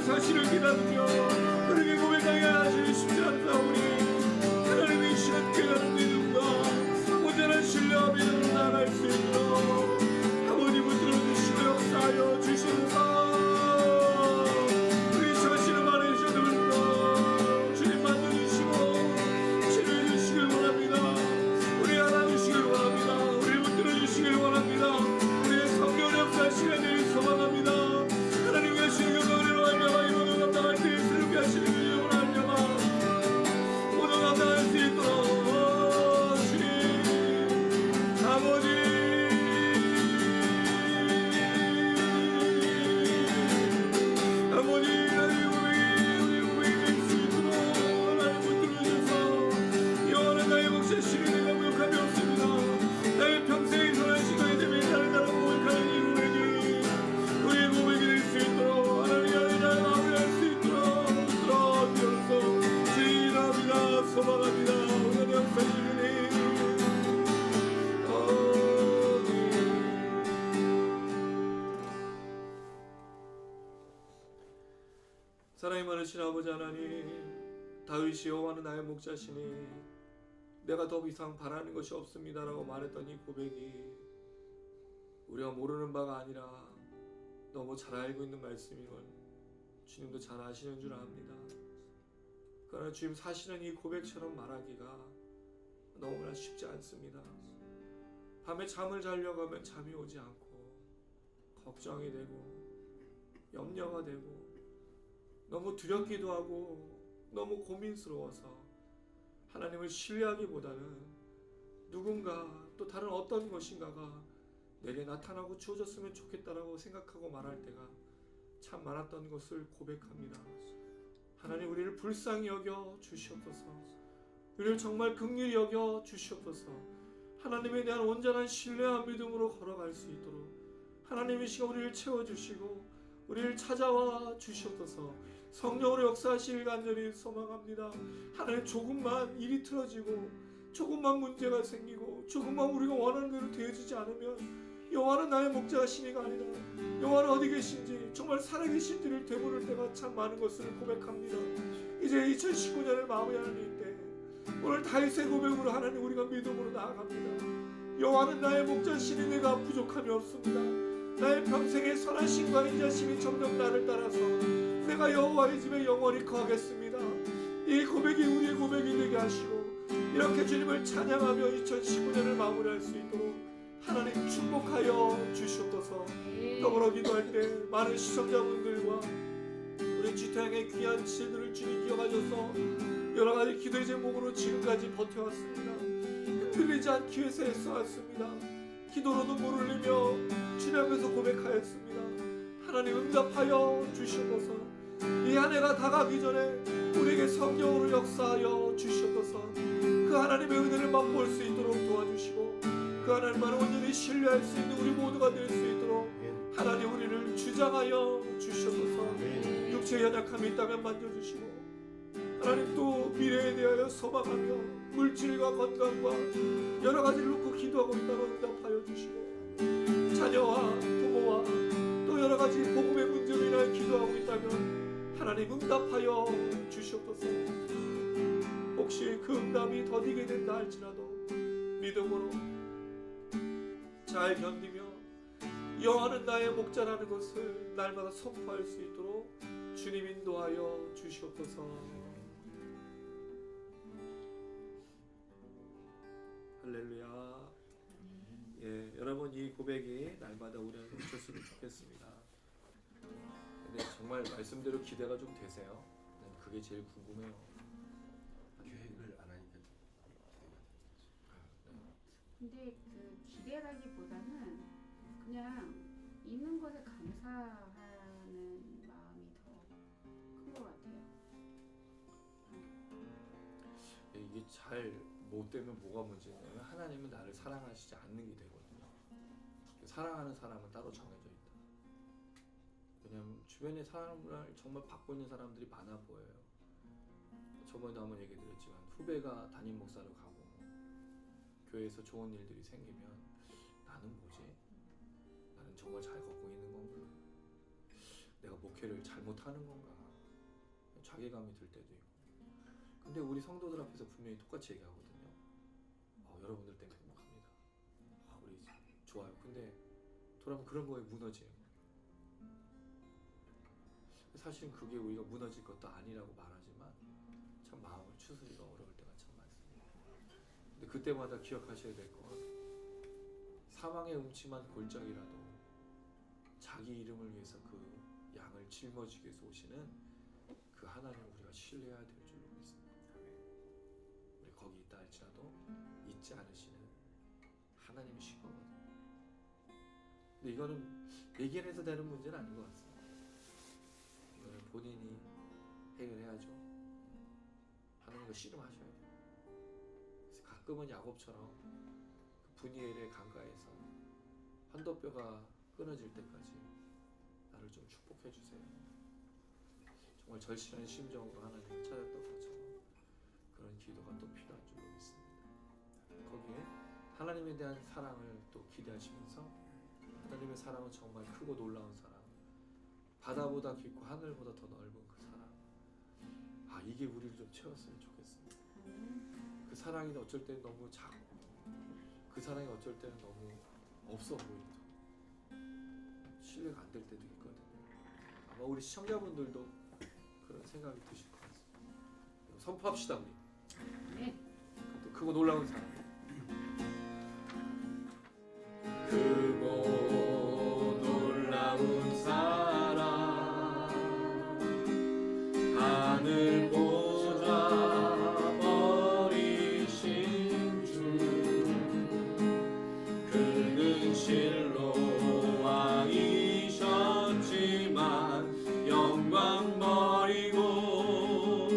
사실을 기다리며 그렇게 고백하게 하시니 쉽지 않사오니 하나님의 이 시간 깨달은 믿음과 온전한 신뢰와 믿음으로 나아갈 수 있도록 아버님을 들어주시고 역사하여 주시옵소서. 우리 자신을 바라셔도 주님 만져주시고 치료해주시길 원합니다. 우리 알아주시길 원합니다. 우리를 붙들어주시길 원합니다. 우리의 성령 역사하시는 일 소망합니다. 하나님 계시는 영광을 알며 이모든 감당할 때 새롭게 하시는 영광을 알며 모든 감당할 수 있도록 주님 아버지 하나님 우리 고백이 될 수 있도록 하나님 붙들어주셔서 영원한 나의 목자시는 내가 무역함이 없습니다. 나의 평생의 선한 시간이 되면 다른 고백하는 이 고백이 우리의 고백이 될 수 있도록 하나님 나의 마음을 할 수 있도록 들어주셔서 주의랍니다. 소망합니다. 오늘 역사주님 사랑이 많으신 아버지 하나님, 다윗이 여호와는 나의 목자시니 내가 더 이상 바라는 것이 없습니다라고 말했던 이 고백이 우리가 모르는 바가 아니라 너무 잘 알고 있는 말씀인 걸 주님도 잘 아시는 줄 압니다. 그러나 주님 사실은 이 고백처럼 말하기가 너무나 쉽지 않습니다. 밤에 잠을 자려고 하면 잠이 오지 않고 걱정이 되고 염려가 되고 너무 두렵기도 하고 너무 고민스러워서 하나님을 신뢰하기보다는 누군가 또 다른 어떤 것인가가 내게 나타나고 주어졌으면 좋겠다라고 생각하고 말할 때가 참 많았던 것을 고백합니다. 하나님 우리를 불쌍히 여겨 주시옵소서. 우리를 정말 긍휼히 여겨 주시옵소서. 하나님에 대한 온전한 신뢰와 믿음으로 걸어갈 수 있도록 하나님이 시간 우리를 채워주시고 우리를 찾아와 주시옵소서. 성령으로 역사하실 간절히 소망합니다. 하나님 조금만 일이 틀어지고 조금만 문제가 생기고 조금만 우리가 원하는 대로 되어지지 않으면 여호와는 나의 목자시니가 아니라 여호와는 어디 계신지, 정말 살아계신지를 되물을 때가 참 많은 것을 고백합니다. 이제 2019년을 마무리하는 이때 오늘 다윗의 고백으로 하나님 우리가 믿음으로 나아갑니다. 여호와는 나의 목자시니 내가 부족함이 없습니다. 나의 평생의 선하심과 인자심이 점점 나를 따라서 내가 여호와의 집에 영원히 거하겠습니다. 이 고백이 우리의 고백이 되게 하시고 이렇게 주님을 찬양하며 2019년을 마무리할 수 있도록 하나님 축복하여 주시옵소서. 더불어 기도할 때 많은 시청자분들과 우리 지태양의 귀한 지혜들을 주님 기억하셔서 여러 가지 기도의 제목으로 지금까지 버텨왔습니다. 흔들리지 않기 위해서 애써왔습니다. 기도로 눈물을 흘리며 주님 앞에서 고백하였습니다. 하나님 응답하여 주시옵소서. 이 한 해가 다가기 전에 우리에게 성령으로 역사하여 주시옵소서. 그 하나님의 은혜를 맛볼 수 있도록 도와주시고 그 하나님만을 온전히 신뢰할 수 있는 우리 모두가 될 수 있도록 하나님 우리를 주장하여 주시옵소서. 육체의 연약함이 있다면 만져주시고 하나님 또 미래에 대하여 소망하며 물질과 건강과 여러 가지를 놓고 기도하고 있다면 응답하여 주시고 자녀와 부모와 또 여러 가지 복음의 문제로 인하여 기도하고 있다면 하나님 응답하여 주시옵소서. 혹시 그 응답이 더디게 된다 할지라도 믿음으로 잘 견디며 여호와는 나의 목자라는 것을 날마다 선포할 수 있도록 주님 인도하여 주시옵소서. 할렐루야. 예, 여러분 이 고백이 날마다 우리 안에 묻혔으면 좋겠습니다. 근데 정말 말씀대로 기대가 좀 되세요? 그게 제일 궁금해요. 계획을 안 하니까 근데 그 기대라기보다는 그냥 있는 것에 감사하는 마음이 더 큰 것 같아요. 이게 잘 못 되면 뭐가 문제냐면 하나님은 나를 사랑하시지 않는 게 되거든요. 사랑하는 사람은 따로 정해져 있다. 왜냐면 주변에 사랑을 정말 받고 있는 사람들이 많아 보여요. 저번에도 한번 얘기 드렸지만 후배가 담임 목사로 가고 교회에서 좋은 일들이 생기면 나는 뭐지? 나는 정말 잘 걷고 있는 건가? 내가 목회를 잘못하는 건가? 자괴감이 들 때도 있고. 근데 우리 성도들 앞에서 분명히 똑같이 얘기하거든요. 여러분들 때문에 행복합니다. 우리 좋아요. 근데 돌아보면 그런 거에 무너져요. 사실은 그게 우리가 무너질 것도 아니라고 말하지만 참 마음을 추스리기가 어려울 때가 참 많습니다. 근데 그때마다 기억하셔야 될 건 사망의 음침한 골짜기라도 자기 이름을 위해서 그 양을 짊어지기 위해서 오시는 그 하나님을 우리가 신뢰해야 될 줄로 믿습니다. 우리 거기 있다 할지라도 잊지 않으시는 하나님이신 거거든요. 근데 이거는 얘기해서 되는 문제는 아닌 것 같습니다. 이거는 본인이 해결해야죠. 하나님과 씨름하셔야 돼요. 그래서 가끔은 야곱처럼 그 분이엘의 강가에서 환도뼈가 끊어질 때까지 나를 좀 축복해 주세요. 정말 절실한 심정으로 하나님을 찾았던 것처럼 그런 기도가 또 필요한 줄로 믿습니다. 거기에 하나님에 대한 사랑을 또 기대하시면서 하나님의 사랑은 정말 크고 놀라운 사랑, 바다보다 깊고 하늘보다 더 넓은 그 사랑, 이게 우리를 좀 채웠으면 좋겠습니다. 그 사랑이 어쩔 때는 너무 작고 그 사랑이 어쩔 때는 너무 없어 보이기도 신뢰가 안 될 때도 있거든요. 아마 우리 시청자분들도 그런 생각이 드실 것 같습니다. 선포합시다 우리. 네. 또 크고 놀라운 사랑. 크고 놀라운 사랑 하늘 보좌 버리신 주 그는 실로 왕이셨지만 영광 버리고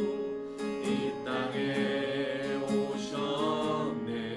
이 땅에 오셨네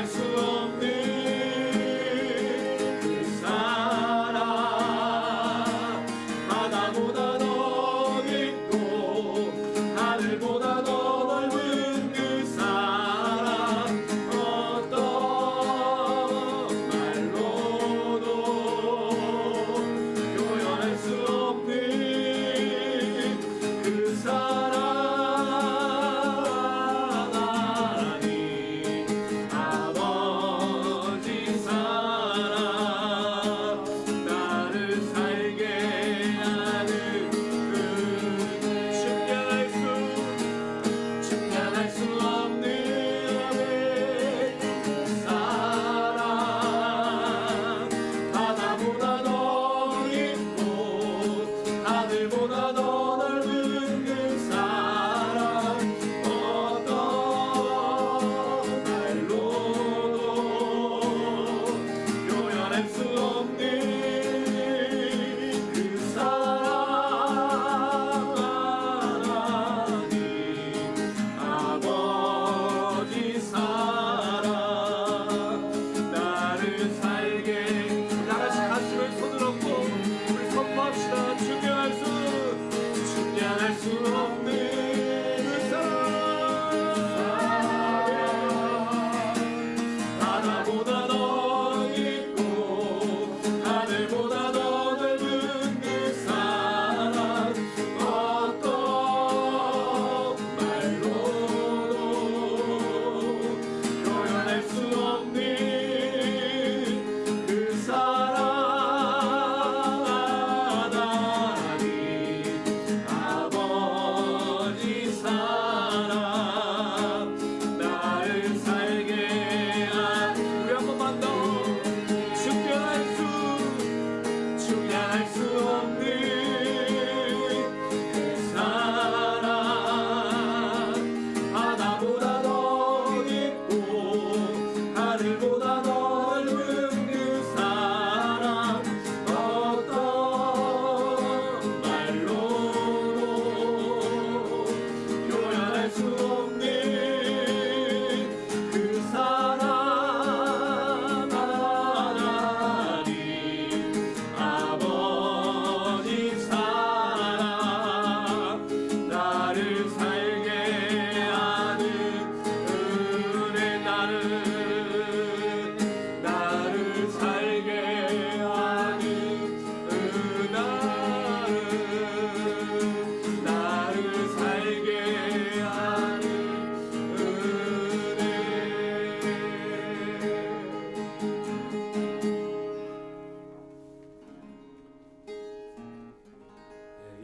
표현할 수 없는 그 사랑 바다보다 더 깊고 하늘보다 더 넓은 그 사랑 어떤 말로도 표현할 수 없는 그 사랑 하나님 아버지 사랑 나를 살게 하는 그 측량할 수 없는 그 사랑 바다보다 더 깊고 하늘보다 더 넓은 그 사랑 어떤 말로도 표현할 수 없는 그 사랑 하나님 아버지 사랑 나를 살게 나같이 가슴을 손을 얹고 우리 선포합시다. 측량할 수 없는 그 사랑 바다보다 더 깊고 하늘보다 더 넓은 그 사랑 어떤 말로도 표현할 수 없는 그 사랑 하나님 아버지 사랑 나를 살게 한 우리 한 번만 더 측량할 수 없는 그 사랑 바다보다 더 깊고 하늘보다 더 넓은 그 사랑 어떤 말로도 표현할 수 없는 그 사랑 하나님 아버지 사랑 나를 살게 하는 은혜 나를 살게 하는 나를 살게 하는 은혜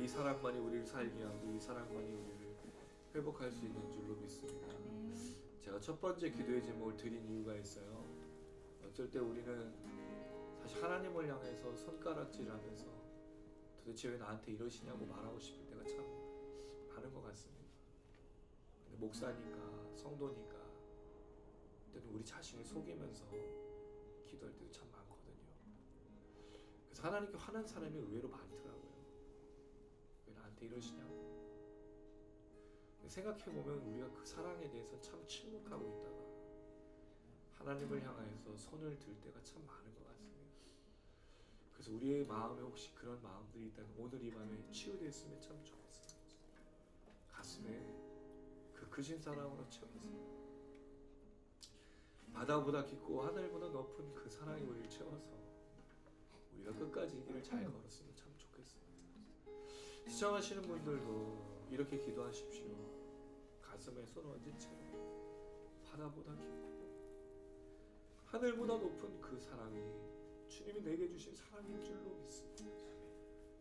이 사랑만이 우리를 살게 하고 이 사랑만이 우리를 회복할 수 있는 줄로 믿습니다. 제가 첫 번째 기도의 제목을 드린 이유가 있어요. 어쩔 때 우리는 사실 하나님을 향해서 손가락질하면서 도대체 왜 나한테 이러시냐고 말하고 싶을 때가 참 많은 것 같습니다. 근데 목사니까 성도니까 때는 우리 자신을 속이면서 기도할 때도 참 많거든요. 그래서 하나님께 화난 사람이 의외로 많더라고요. 왜 나한테 이러시냐고. 생각해보면 우리가 그 사랑에 대해서 참 침묵하고 있다가 하나님을 향해서 손을 들 때가 참 많은 것 같습니다. 그래서 우리의 마음에 혹시 그런 마음들이 있다면 오늘 이 밤에 치유됐으면 참 좋겠어요. 가슴에 그 크신 사랑으로 채워서 바다보다 깊고 하늘보다 높은 그 사랑이 우리를 채워서 우리가 끝까지 이 길을 잘 걸었으면 참 좋겠습니다. 시청하시는 분들도 이렇게 기도하십시오. 가슴에 손 얹은 채로 바다보다 깊고 하늘보다 높은 그 사랑이 주님이 내게 주신 사랑인 줄로 믿습니다.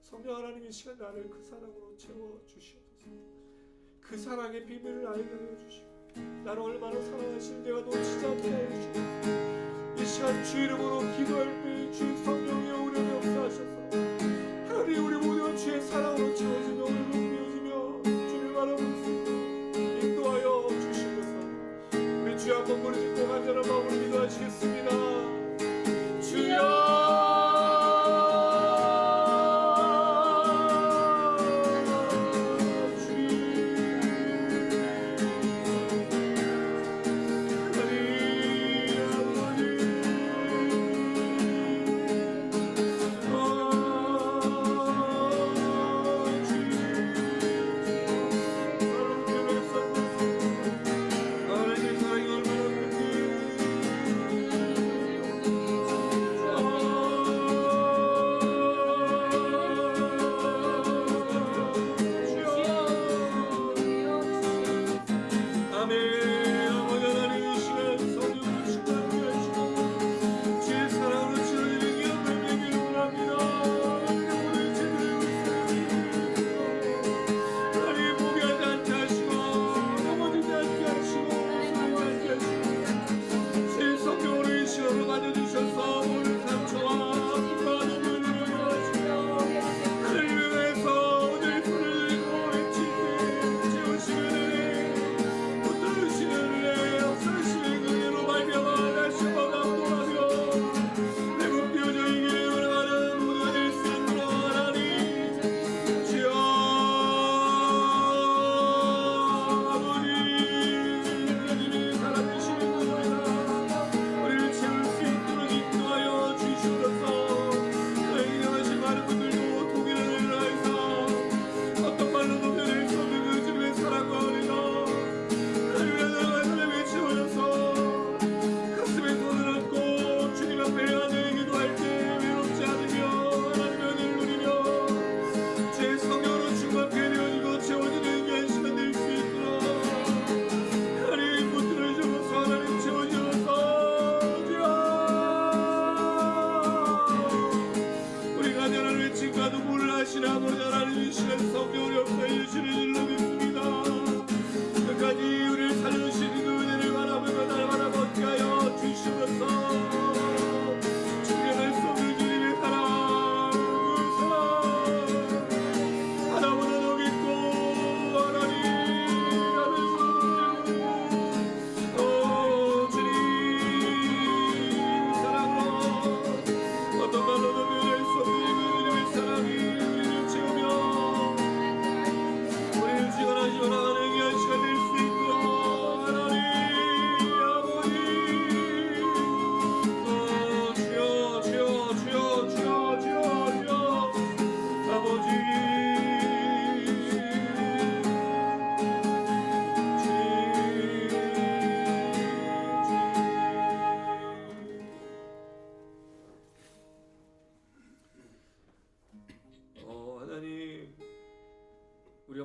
성령 하나님 이 시간 나를 그 사랑으로 채워주시옵소서. 그 사랑의 비밀을 알게 하여 주시고 나를 얼마나 사랑하시는 내가 놓치지 않게 하여 주시옵소서. 이 시간 주 이름으로 기도할 때 주 성령의 우리를 역사하셔서 하나님 우리 모두가 주의 사랑으로 채워지며 오늘도 되어지며 주를 바라볼 수 있도록 인도하여 주시옵소서. 우리 주여 한번 무릎 짓고 간절한 마음으로 기도하시겠습니다. 주여 하나님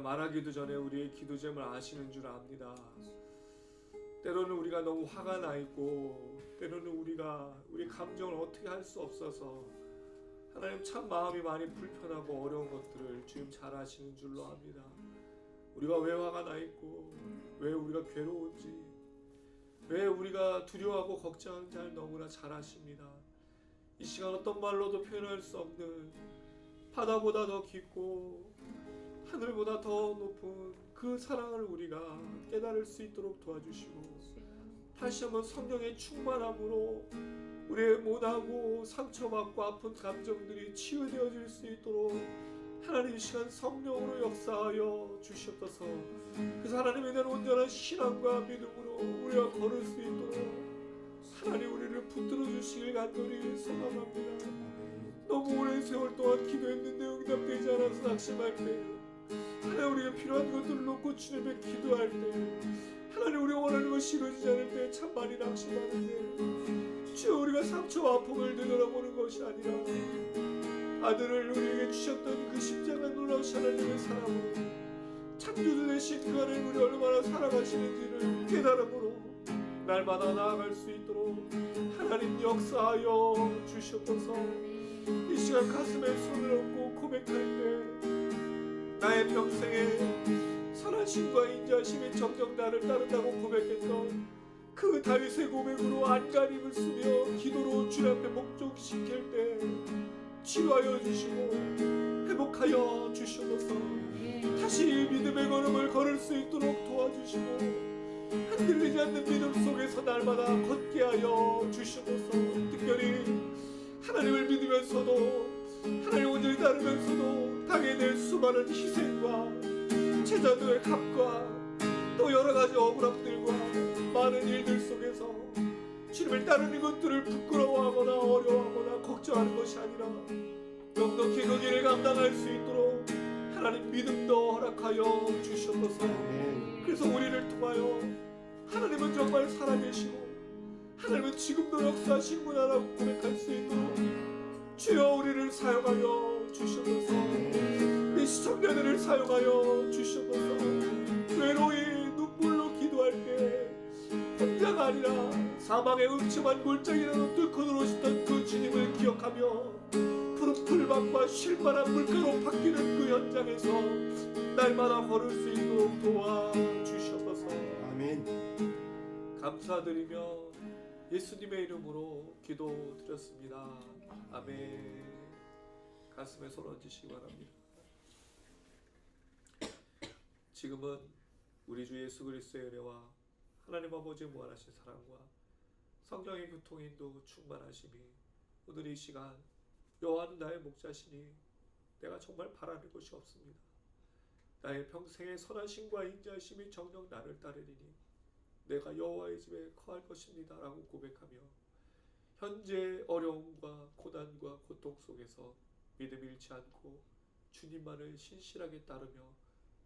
말하기도 전에 우리의 기도 제목을 아시는 줄 압니다. 때로는 우리가 너무 화가 나 있고 때로는 우리가 우리 감정을 어떻게 할 수 없어서 하나님 참 마음이 많이 불편하고 어려운 것들을 주님 잘 아시는 줄로 압니다. 우리가 왜 화가 나 있고 왜 우리가 괴로운지 왜 우리가 두려워하고 걱정하는지 너무나 잘 아십니다. 이 시간 어떤 말로도 표현할 수 없는 바다보다 더 깊고 하늘보다 더 높은 그 사랑을 우리가 깨달을 수 있도록 도와주시고 다시 한번 성령의 충만함으로 우리의 못하고 상처받고 아픈 감정들이 치유되어질 수 있도록 하나님 이 시간 성령으로 역사하여 주시옵소서. 그래서 하나님에 대한 온전한 신앙과 믿음으로 우리가 걸을 수 있도록 하나님 우리를 붙들어 주시길 간절히 소망합니다. 너무 오랜 세월 동안 기도했는데 응답되지 않아서 낙심할 때 하나님 우리가 필요한 것들을 놓고 주님께 기도할 때 하나님 우리가 원하는 것이 이루어지지 않을 때 참 많이 낙심하는데 주여 우리가 상처와 아픔을 되돌아보는 것이 아니라 아들을 우리에게 주셨던 그 십자가 놀라우신 하나님의 사랑으로 창조주 되신 그 하나님 우리 얼마나 사랑하시는지를 깨달음으로 날마다 나아갈 수 있도록 하나님 역사하여 주시옵소서. 이 시간 가슴에 손을 얹고 고백할 때 나의 평생에 선하심과 인자심이 정녕 나를 따른다고 고백했던 그 다윗의 고백으로 안간힘을 쓰며 기도로 주님 앞에 목적시킬 때 치유하여 주시고 회복하여 주시옵소서. 다시 믿음의 걸음을 걸을 수 있도록 도와주시고 흔들리지 않는 믿음 속에서 날마다 걷게 하여 주시옵소서. 특별히 하나님을 믿으면서도 하나님 온전히 따르면서도 당해낼 수많은 희생과 제자들의 값과 또 여러 가지 억울함들과 많은 일들 속에서 주님을 따르는 것들을 부끄러워하거나 어려워하거나 걱정하는 것이 아니라 넉넉히 그 길을 감당할 수 있도록 하나님 믿음도 허락하여 주시옵소서. 그래서 우리를 통하여 하나님은 정말 살아계시고 하나님은 지금도 역사하시는구나라고 고백할 수 있도록 주여 우리를 사용하여 주시옵소서. 이 시청자들을 사용하여 주시옵소서. 외로이 눈물로 기도할 때 혼자가 아니라 사망의 음침한 골짜기라도 뚫고 들어오셨던 그 주님을 기억하며 푸른 풀밭과 쉴만한 물가로 바뀌는 그 현장에서 날마다 걸을 수 있도록 도와주시옵소서. 아멘. 감사드리며 예수님의 이름으로 기도드렸습니다. 아멘. 가슴에 손 얹으시기 바랍니다. 지금은 우리 주 예수 그리스도의 은혜와 하나님 아버지의 무한하신 사랑과 성령의 교통인도 충만하심이 오늘 이 시간 여호와는 나의 목자시니 내가 정말 바라는 것이 없습니다. 나의 평생의 선하심과 인자심이 정녕 나를 따르리니 내가 여호와의 집에 거할 것입니다 라고 고백하며 현재 어려움과 고난과 고통 속에서 믿음 잃지 않고 주님만을 신실하게 따르며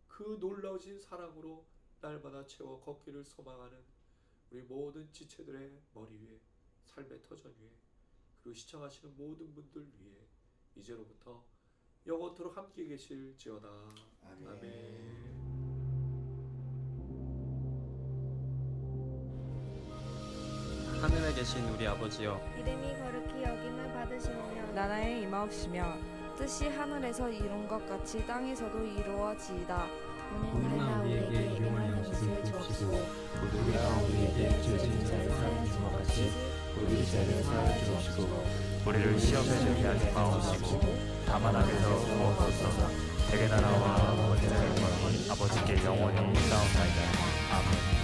그 놀라우신 사랑으로 날마다 채워 걷기를 소망하는 우리 모든 지체들의 머리 위에 삶의 터전 위에 그리고 시청하시는 모든 분들 위에 이제로부터 영원토록 함께 계실지어다. 아멘. 아멘. 하늘에 계신 우리 아버지여, 이름이 거룩히 여김을 받으시오며 나라의 임하옵시며 뜻이 하늘에서 이룬 것 같이 땅에서도 이루어지이다. 오늘날 우리에게 일용할 양식을 주옵시고 우리가 우리에게 죄 지은 자를 사하는 것 같이 우리 죄를 사하여 주옵시고 우리를 시험에 들게 하지 마옵시고 다만 악에서 구하옵소서. 대개 나라와 권세와 아버지께 영원히 싸움나이다. 아멘.